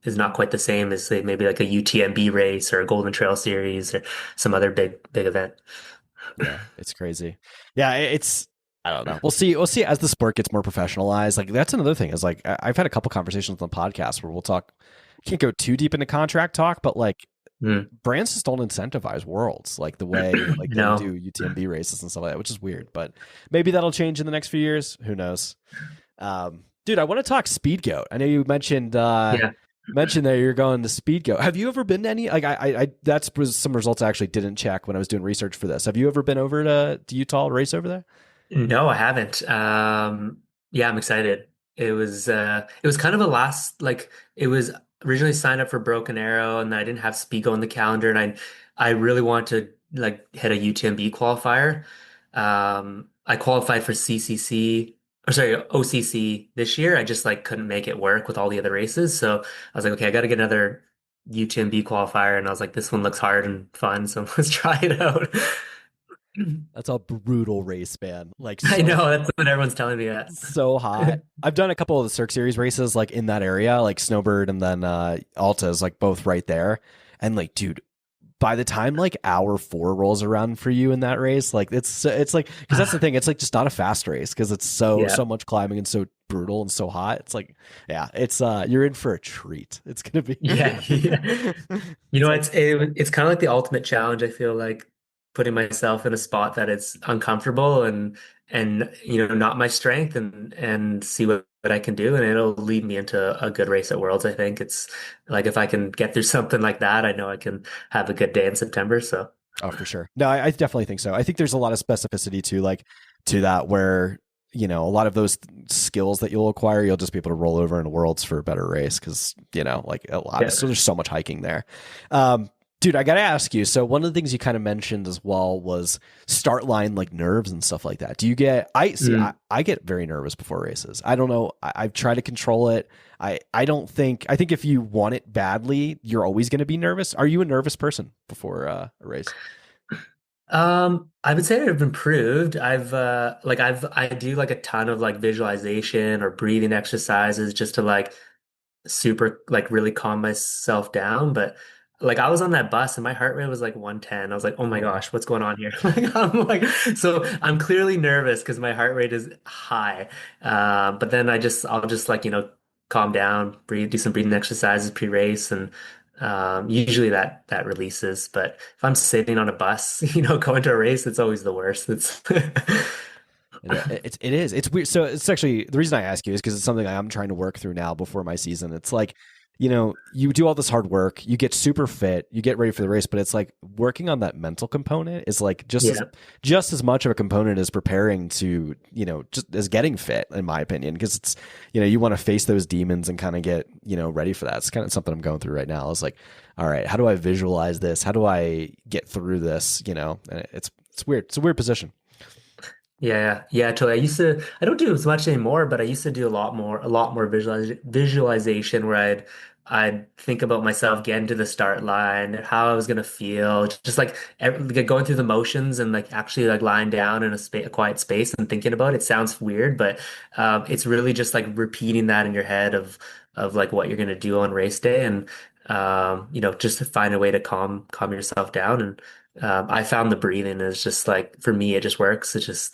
is not quite the same as say maybe like a UTMB race or a Golden Trail Series or some other big event. Yeah, it's crazy. Yeah, it's I don't know. We'll see. We'll see as the sport gets more professionalized. Like that's another thing is like I've had a couple conversations on the podcast where we'll talk. Can't go too deep into contract talk, but like Mm. brands just don't incentivize worlds like the way like they No. do UTMB races and stuff like that, which is weird. But maybe that'll change in the next few years. Who knows? Dude, I want to talk speed goat. I know you mentioned Yeah. mentioned that you're going to speed go. Have you ever been to any, like, that's was some results I actually didn't check when I was doing research for this. Have you ever been over to Utah to race over there? No, I haven't. Yeah, I'm excited. It was kind of a last like it was originally signed up for Broken Arrow and I didn't have Spigo on the calendar and I really want to like hit a UTMB qualifier. I qualified for CCC or sorry, OCC this year. I just like couldn't make it work with all the other races. So I was like, okay, I got to get another UTMB qualifier and I was like, this one looks hard and fun, so let's try it out. That's a brutal race, man. Like I so know that's what everyone's telling me that. so hot. I've done a couple of the Cirque Series races like in that area, like Snowbird and then Alta's like both right there. And like, dude, by the time like hour 4 rolls around for you in that race, like it's like because that's the thing, it's like just not a fast race because it's so Yeah. much climbing and so brutal and so hot. It's like, yeah, it's you're in for a treat. It's gonna be Yeah. Yeah. You it's know, like it's kind of like the ultimate challenge. I feel like putting myself in a spot that it's uncomfortable and not my strength and see what I can do and it'll lead me into a good race at Worlds. I think it's like if I can get through something like that, I know I can have a good day in September. So oh, for sure. No, I definitely think so. I think there's a lot of specificity to like to that where a lot of those skills that you'll acquire, you'll just be able to roll over into worlds for a better race because like a lot of yeah. so there's so much hiking there. Dude, I gotta ask you. So one of the things you kind of mentioned as well was start line like nerves and stuff like that. Do you get? I see. Mm. I get very nervous before races. I don't know. I've tried to control it. I don't think. I think if you want it badly, you're always going to be nervous. Are you a nervous person before a race? I would say I've improved. I do like a ton of like visualization or breathing exercises just to like super like really calm myself down. But like I was on that bus and my heart rate was like 110. I was like, oh my Oh wow. gosh, what's going on here? So I'm clearly nervous because my heart rate is high. But then I'll just like, calm down, breathe, do some breathing exercises pre-race and usually that releases. But if I'm sitting on a bus, going to a race, it's always the worst. It's It is. It's weird. So it's actually the reason I ask you is because it's something I'm trying to work through now before my season. It's like, you do all this hard work, you get super fit, you get ready for the race, but it's like working on that mental component is like yeah. just as much of a component as preparing to, just as getting fit, in my opinion, because it's, you want to face those demons and kind of get, ready for that. It's kind of something I'm going through right now. It's like, all right, how do I visualize this? How do I get through this? And it's weird. It's a weird position. Yeah, totally. I don't do as much anymore, but I used to do a lot more visualization where I'd think about myself getting to the start line, how I was gonna feel, just like going through the motions and like actually like lying down in a quiet space and thinking about it. Sounds weird, but it's really just like repeating that in your head of like what you're gonna do on race day and just to find a way to calm yourself down and I found the breathing is just like for me it just works. It's just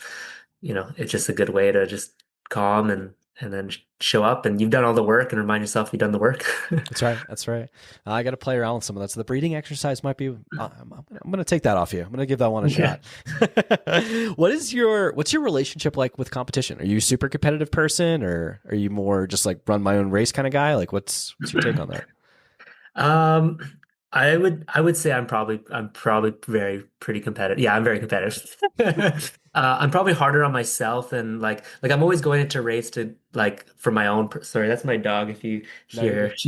it's just a good way to just calm and then show up and you've done all the work and remind yourself you've done the work. That's right. That's right. I got to play around with some of that. So the breathing exercise might be. I'm going to take that off you. I'm going to give that one a Yeah. shot. What's your relationship like with competition? Are you a super competitive person, or are you more just like run my own race kind of guy? Like, what's your take on that? Um, I would say I'm probably very pretty competitive. Yeah, I'm very competitive. I'm probably harder on myself and like I'm always going into race to like for my own. Sorry, that's my dog. If you No, you're hear, good.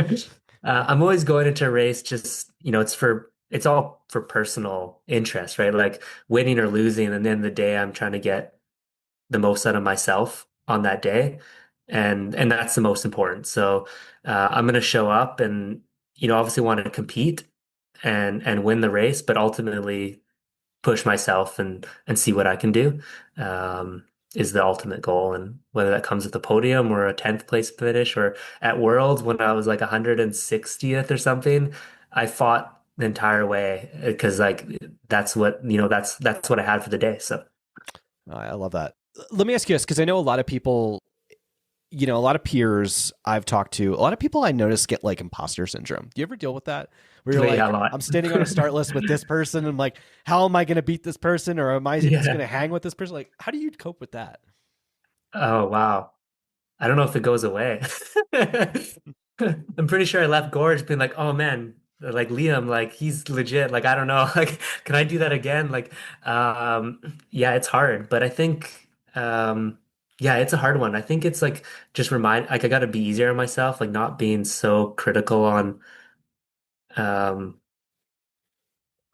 she's. I'm always going into race just it's all for personal interest, right? Like winning or losing, and at the end of the day, I'm trying to get the most out of myself on that day, and that's the most important. So I'm going to show up and obviously want to compete and win the race, but ultimately push myself and see what I can do is the ultimate goal. And whether that comes at the podium or a 10th place finish or at Worlds when I was like 160th or something, I fought the entire way because like that's what I had for the day. So. I love that. Let me ask you this, because I know a lot of people, a lot of peers I've talked to, a lot of people I notice get like imposter syndrome. Do you ever deal with that? Where you're like, Yeah, a lot. I'm standing on a start list with this person, and I'm like, how am I going to beat this person, or am I just going Yeah. to hang with this person? Like, how do you cope with that? Oh, wow. I don't know if it goes away. I'm pretty sure I left Gorge being like, oh man, like Liam, like he's legit. Like, I don't know, like, can I do that again? Like, um, yeah, it's hard, but I think, yeah, it's a hard one. I think it's like just like I got to be easier on myself, like not being so critical um,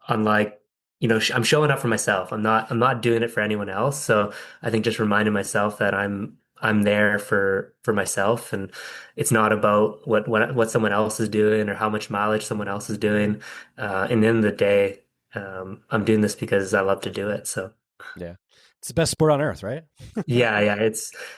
on like, I'm showing up for myself. I'm not doing it for anyone else. So I think just reminding myself that I'm there for myself, and it's not about what someone else is doing or how much mileage someone else is doing. In the end of the day, I'm doing this because I love to do it. So Yeah. It's the best sport on earth, right? yeah, yeah,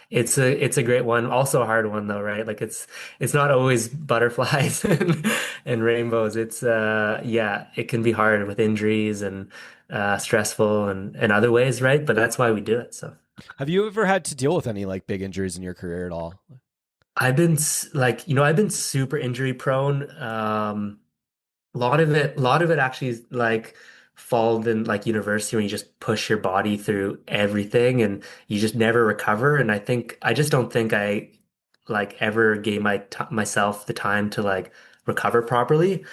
it's a great one. Also a hard one though, right? Like it's not always butterflies and rainbows. It's yeah, it can be hard with injuries and stressful and other ways, right? But that's why we do it. So Have you ever had to deal with any like big injuries in your career at all? Like, I've been super injury prone. A lot of it actually is like fall in like university when you just push your body through everything and you just never recover. And I just don't think I like ever gave myself the time to like recover properly.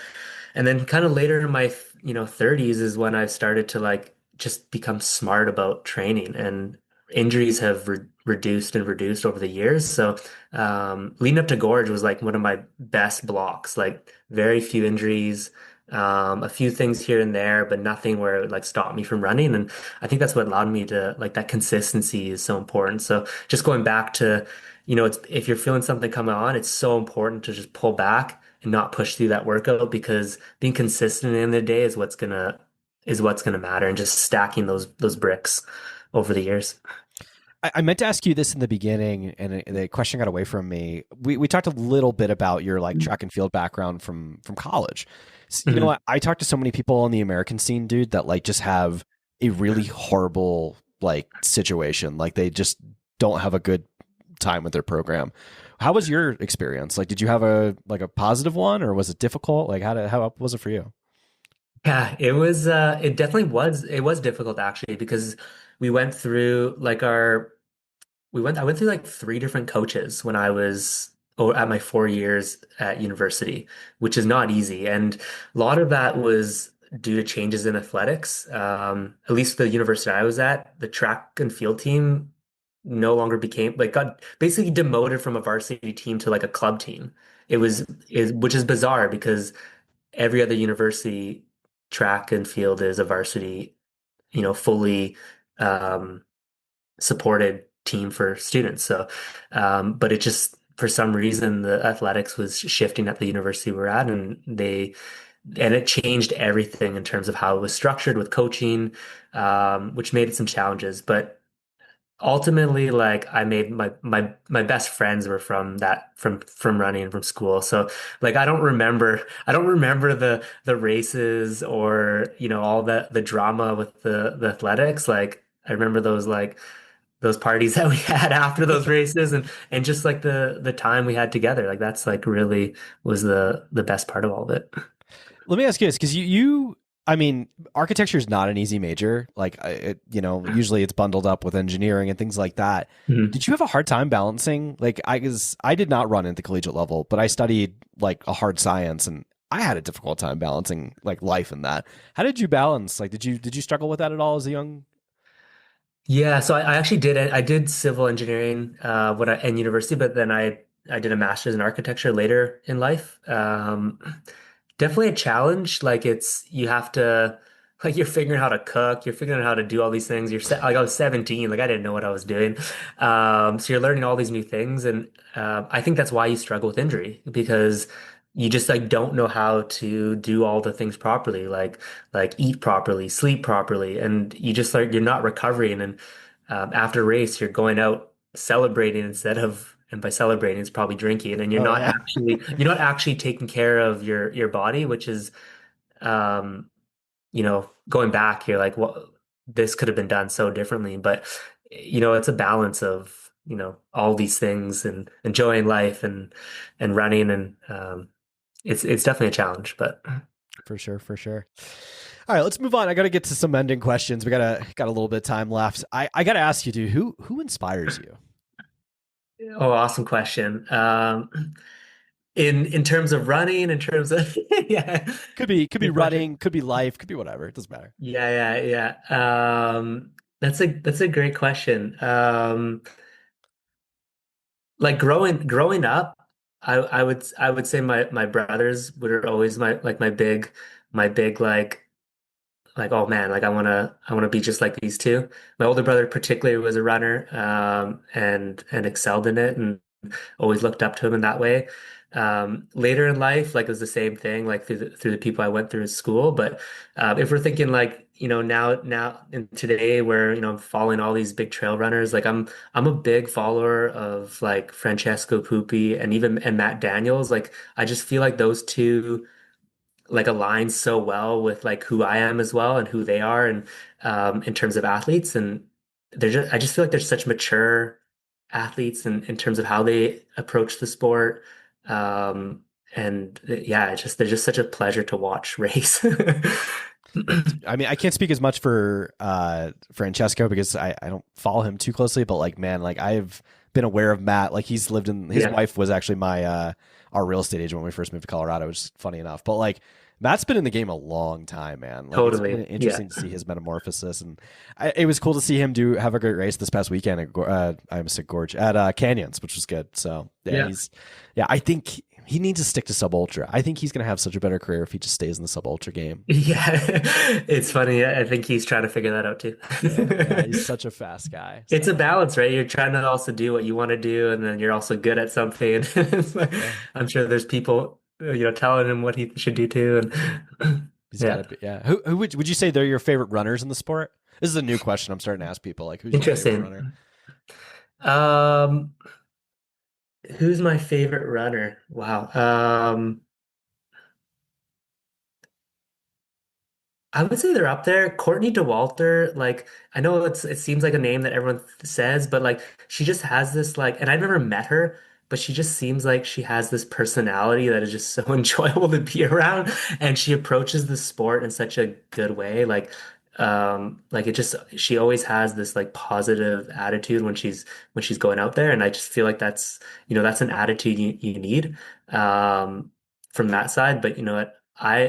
And then kind of later in my, 30s is when I've started to like just become smart about training, and injuries have reduced and reduced over the years. So leading up to Gorge was like one of my best blocks, like very few injuries, a few things here and there, but nothing where it would like stop me from running. And I think that's what allowed me to like that consistency is so important. So just going back to, it's if you're feeling something coming on, it's so important to just pull back and not push through that workout, because being consistent in the day is what's gonna matter, and just stacking those bricks over the years. I meant to ask you this in the beginning, and the question got away from me. We talked a little bit about your like track and field background from college. You know Mhm. what? I talked to so many people on the American scene, dude, that like just have a really horrible like situation. Like they just don't have a good time with their program. How was your experience? Like, did you have a positive one, or was it difficult? Like, how was it for you? Yeah, it definitely it was difficult actually, because we went through like I went through like three different coaches when I was at my 4 years at university, which is not easy. And a lot of that was due to changes in athletics. At least the university I was at, the track and field team no longer became like got basically demoted from a varsity team to like a club team. Which is bizarre because every other university track and field is a varsity, fully um, supported team for students. So, but it just for some reason the athletics was shifting at the university we're at, and it changed everything in terms of how it was structured with coaching, which made it some challenges. But ultimately, like I made my best friends were from running from school. So like I don't remember the races or all the drama with the athletics. Like I remember those parties that we had after those races, and just like the time we had together. Like that's like really was the best part of all of it. Let me ask you this, because I mean, architecture is not an easy major. Like, usually it's bundled up with engineering and things like that. Mhm. Did you have a hard time balancing? Like, I did not run at the collegiate level, but I studied like a hard science, and I had a difficult time balancing like life and that. How did you balance? Like, did you struggle with that at all as a young? Yeah, so I actually I did civil engineering in university, but then I did a master's in architecture later in life. Definitely a challenge. Like you have to like you're figuring out how to cook, you're figuring out how to do all these things. Like I was 17, like I didn't know what I was doing. So you're learning all these new things, and I think that's why you struggle with injury, because you just like don't know how to do all the things properly, like eat properly, sleep properly, and you just like you're not recovering. And after race, you're going out celebrating instead of, and by celebrating, it's probably drinking, and Oh yeah, you're not actually taking care of your body, which is um, going back, you're like, well, this could have been done so differently. But it's a balance of all these things and enjoying life and running, and it's definitely a challenge, but. for sure, for sure. All right, let's move on. I got to get to some ending questions. We got a little bit of time left. I got to ask you, dude, who inspires you? Oh, awesome question. in terms of running, in terms of yeah, Could be good question. running, could be life, could be whatever. It doesn't matter. Yeah. That's a great question. Like growing up, I would say my brothers were always my big like, oh man, like I wanna be just like these two. My older brother particularly was a runner, and excelled in it, and always looked up to him in that way. Later in life, like it was the same thing, like through the people I went through in school. But if we're thinking like, now in today where, I'm following all these big trail runners, like I'm a big follower of like Francesco Pupi and Matt Daniels. Like I just feel like those two like aligns so well with like who I am as well and who they are, and in terms of athletes. And I just feel like they're such mature athletes in terms of how they approach the sport. Um, and yeah, they're just such a pleasure to watch race. Yeah, I mean, I can't speak as much for Francesco because I don't follow him too closely, but like man, like I've been aware of Matt. Like he's lived in his Yeah, wife was actually my our real estate agent when we first moved to Colorado, which is funny enough. But like Matt's been in the game a long time, man. Like it's been totally. Yeah. interesting to see his metamorphosis, and it was cool to see him have a great race this past weekend at I almost said Gorge at Canyons, which was good. So yeah, Yeah. I think he needs to stick to sub ultra. I think he's gonna have such a better career if he just stays in the sub ultra game. Yeah. It's funny. I think he's trying to figure that out too. Yeah, he's such a fast guy. It's a So balance, right? You're trying to also do what you want to do, and then you're also good at something. It's like, yeah, I'm sure there's people, telling him what he should do too. And he's got yeah, to be. Yeah, who would you say they're your favorite runners in the sport? This is a new question I'm starting to ask people. Like, who's your favorite runner? interesting. Um, who's my favorite runner? Wow. I would say they're up there. Courtney Dauwalter, like I know it seems like a name that everyone says, but like she just has this like, and I've never met her, but she just seems like she has this personality that is just so enjoyable to be around, and she approaches the sport in such a good way. Like it just she always has this like positive attitude when she's going out there, and I just feel like that's an attitude you need from that side. But you know what? I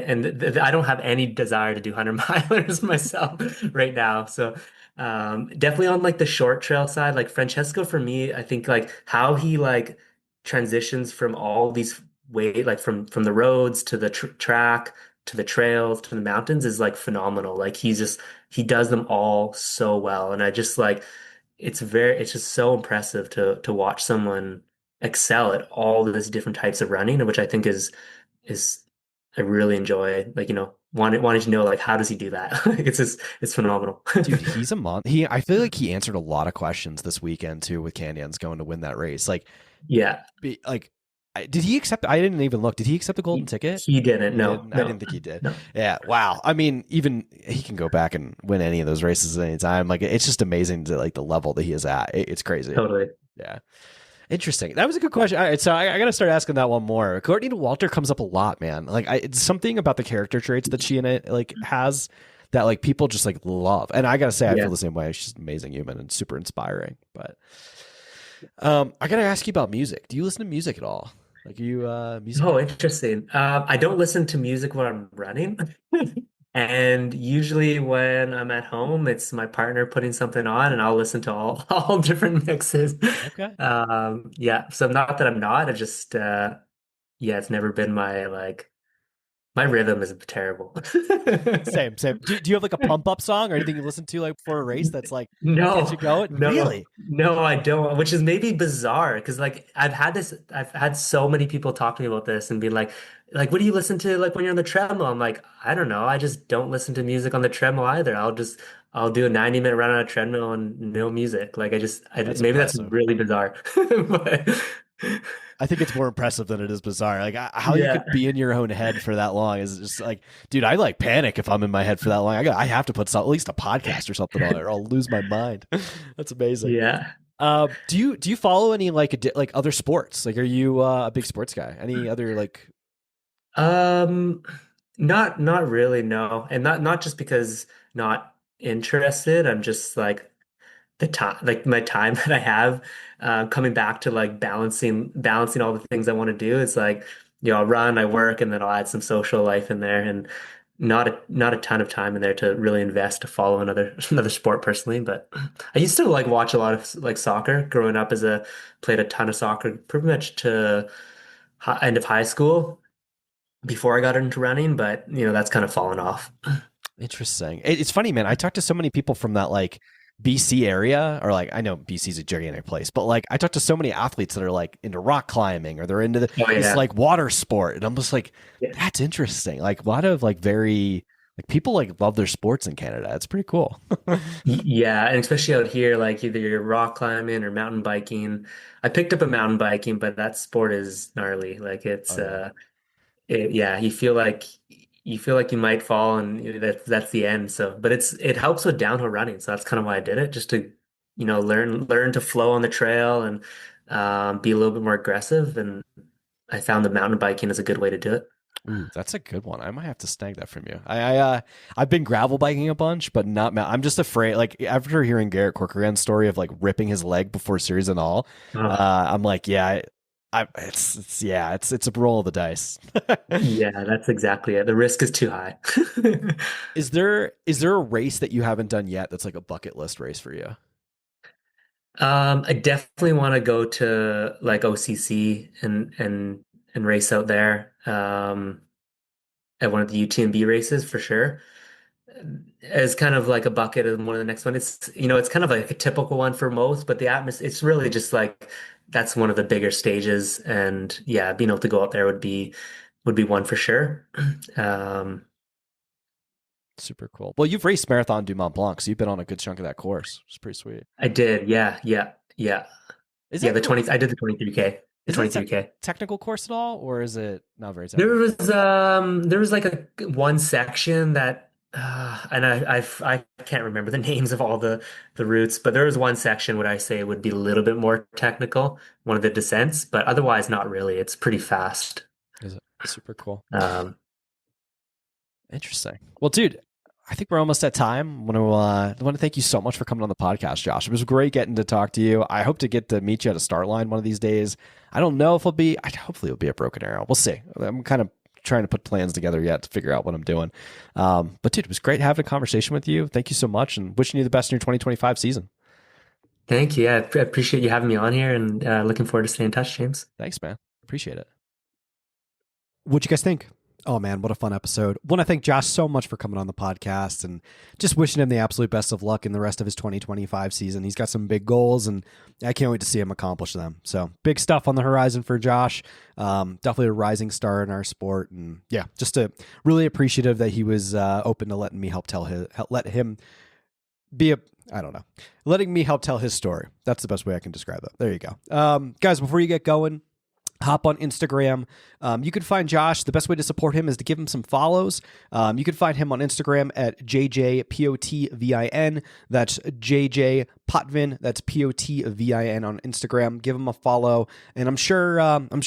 don't have any desire to do 100 milers myself right now. So definitely on like the short trail side, like Francesco for me, I think like how he like transitions from all these like from the roads to the track to the trails to the mountains is like phenomenal. Like he does them all so well, and I just like it's just so impressive to watch someone excel at all of these different types of running, which I think is I really enjoy, like, wanting to know like how does he do that? It's phenomenal. Dude, he's a mon. I feel like he answered a lot of questions this weekend too with Canyons going to win that race. Like, Yeah, like, did he accept? I didn't even look. Did he accept the golden he, ticket? he didn't. He No, didn't. I didn't no, think he did. no, Yeah. Wow. I mean, even he can go back and win any of those races at any time. Like, it's just amazing to like the level that he is at. It's crazy. totally. Yeah. Interesting. That was a good question. All right, so I got to start asking that one more. Courtney Walter comes up a lot, man. Like, it's something about the character traits that she in it like has that like people just like love. And I got to say, I feel Yeah. the same way. She's an amazing human and super inspiring. But I got to ask you about music. Do you listen to music at all? Like, are you a music Oh, guy? interesting. I don't listen to music when I'm running. And usually when I'm at home, it's my partner putting something on and I'll listen to all all different mixes. Okay. Yeah, so not that I'm not, I just yeah, it's never been my rhythm is terrible. Same, same. Do you have like a pump up song or anything you listen to like before a race that's like gets you No, going? no, Really? no, I don't, which is maybe bizarre because like I've had so many people talk to me about this and be like, what do you listen to like when you're on the treadmill? I'm like, I don't know. I just don't listen to music on the treadmill either. I'll do a 90-minute run on a treadmill and no music. Like That's maybe that's impressive. really bizarre. But I think it's more impressive than it is bizarre. Like how you yeah, could be in your own head for that long is just like, dude, I like panic if I'm in my head for that long. I have to put at least a podcast or something on it, or I'll lose my mind. That's amazing. yeah. Do you follow any like other sports? Like, are you a big sports guy? Any other like? Um, not really, no. And not just because not interested. I'm just like the time, like my time that I have, coming back to like balancing all the things I want to do. It's like, I'll run, I work, and then I'll add some social life in there, and not a ton of time in there to really invest to follow another another sport personally. But I used to like watch a lot of like soccer growing up played a ton of soccer pretty much to end of high school before I got into running, but that's kind of fallen off. Interesting. It's funny, man. I talked to so many people from that like BC area, or like I know BC's a gigantic place, but like I talked to so many athletes that are like into rock climbing or they're into Oh this yeah. like water sport, and I'm just like, Yeah. that's interesting. Like a lot of like very like people like love their sports in Canada. It's pretty cool. Yeah, and especially out here, like either you're rock climbing or mountain biking. I picked up a mountain biking, but that sport is gnarly. Like Oh yeah. yeah, you feel like you might fall, and that's the end. So, but it helps with downhill running, so that's kind of why I did it, just to learn to flow on the trail and be a little bit more aggressive. And I found the mountain biking is a good way to do it. Ooh, that's a good one. I might have to snag that from you. I've been gravel biking a bunch, but not. I'm just afraid. Like after hearing Garrett Corcoran's story of like ripping his leg before series and all, Oh, I'm like, yeah, it's a roll of the dice. yeah, that's exactly it. The risk is too high. Is there a race that you haven't done yet that's like a bucket list race for you? I definitely want to go to like OCC and race out there. At one of the UTMB races for sure. As kind of like a bucket of one of the next one. It's kind of like a typical one for most, but the atmosphere, it's really just like that's one of the bigger stages. And yeah, being able to go out there would be one for sure. Um, Super cool. Well, you've raced Marathon du Mont Blanc, so you've been on a good chunk of that course. It's pretty sweet. I did, yeah, yeah, yeah. Is Yeah, that the 20 I did the 23K. The is that a 23K. technical course at all, or is it not very There technical? was like a one section that and I can't remember the names of all the routes, but there was one section what I say would be a little bit more technical, one of the descents, but otherwise not really. It's pretty fast. Is it super cool? Um, Interesting. Well, dude, I think we're almost at time. I want to thank you so much for coming on the podcast, Josh. It was great getting to talk to you. I hope to get to meet you at a start line one of these days. I don't know if it'll be. Hopefully, it'll be a Broken Arrow. We'll see. I'm kind of trying to put plans together yet to figure out what I'm doing. But dude, it was great having a conversation with you. Thank you so much, and wishing you the best in your 2025 season. Thank you. Yeah, I appreciate you having me on here, and looking forward to staying in touch, James. Thanks, man. Appreciate it. What'd you guys think? Oh man, what a fun episode. Want to thank Josh so much for coming on the podcast and just wishing him the absolute best of luck in the rest of his 2025 season. He's got some big goals and I can't wait to see him accomplish them. So big stuff on the horizon for Josh. Definitely a rising star in our sport. And yeah, just really appreciative that he was open to letting me let him be I don't know, letting me help tell his story. That's the best way I can describe it. There you go. Guys, before you get going, hop on Instagram. You can find Josh. The best way to support him is to give him some follows. You can find him on Instagram at JJPOTVIN. That's JJ Potvin. That's POTVIN on Instagram. Give him a follow. And I'm sure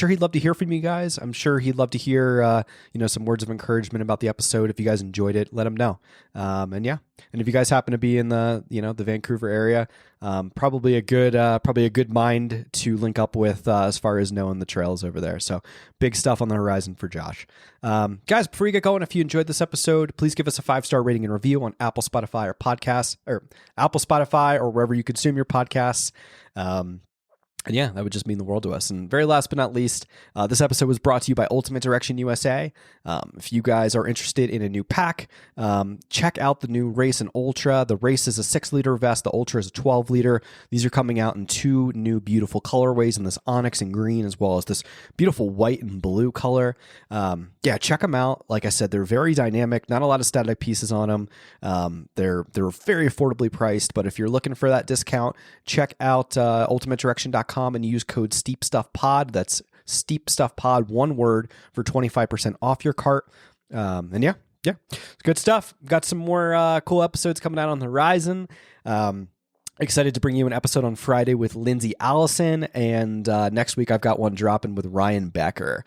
he'd love to hear from you guys. I'm sure he'd love to hear some words of encouragement about the episode. If you guys enjoyed it, let him know. And yeah. And if you guys happen to be in the Vancouver area, probably a good mind to link up with as far as knowing the trails over there. So big stuff on the horizon for Josh. Guys, before you get going, if you enjoyed this episode, please give us a 5-star rating and review on Apple, Spotify, or wherever you consume your podcasts. And yeah, that would just mean the world to us. And very last but not least, this episode was brought to you by Ultimate Direction USA. If you guys are interested in a new pack, check out the new Race and Ultra. The Race is a 6-liter vest. The Ultra is a 12-liter. These are coming out in 2 new beautiful colorways in this onyx and green, as well as this beautiful white and blue color. Yeah, check them out. Like I said, they're very dynamic. Not a lot of static pieces on them. They're very affordably priced. But if you're looking for that discount, check out ultimatedirection.com and use code SteepStuffPod. That's SteepStuffPod, one word, for 25% off your cart. And yeah, it's good stuff. Got some more cool episodes coming out on the horizon. Excited to bring you an episode on Friday with Lindsay Allison, and next week I've got one dropping with Ryan Becker,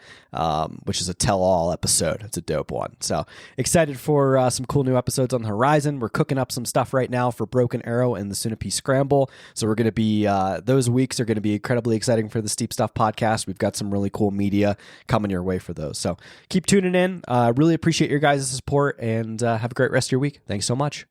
which is a tell-all episode. It's a dope one. So excited for some cool new episodes on the horizon. We're cooking up some stuff right now for Broken Arrow and the Sunapee Scramble. So we're going to be, those weeks are going to be incredibly exciting for the Steep Stuff podcast. We've got some really cool media coming your way for those. So keep tuning in. Really appreciate your guys' support, and have a great rest of your week. Thanks so much.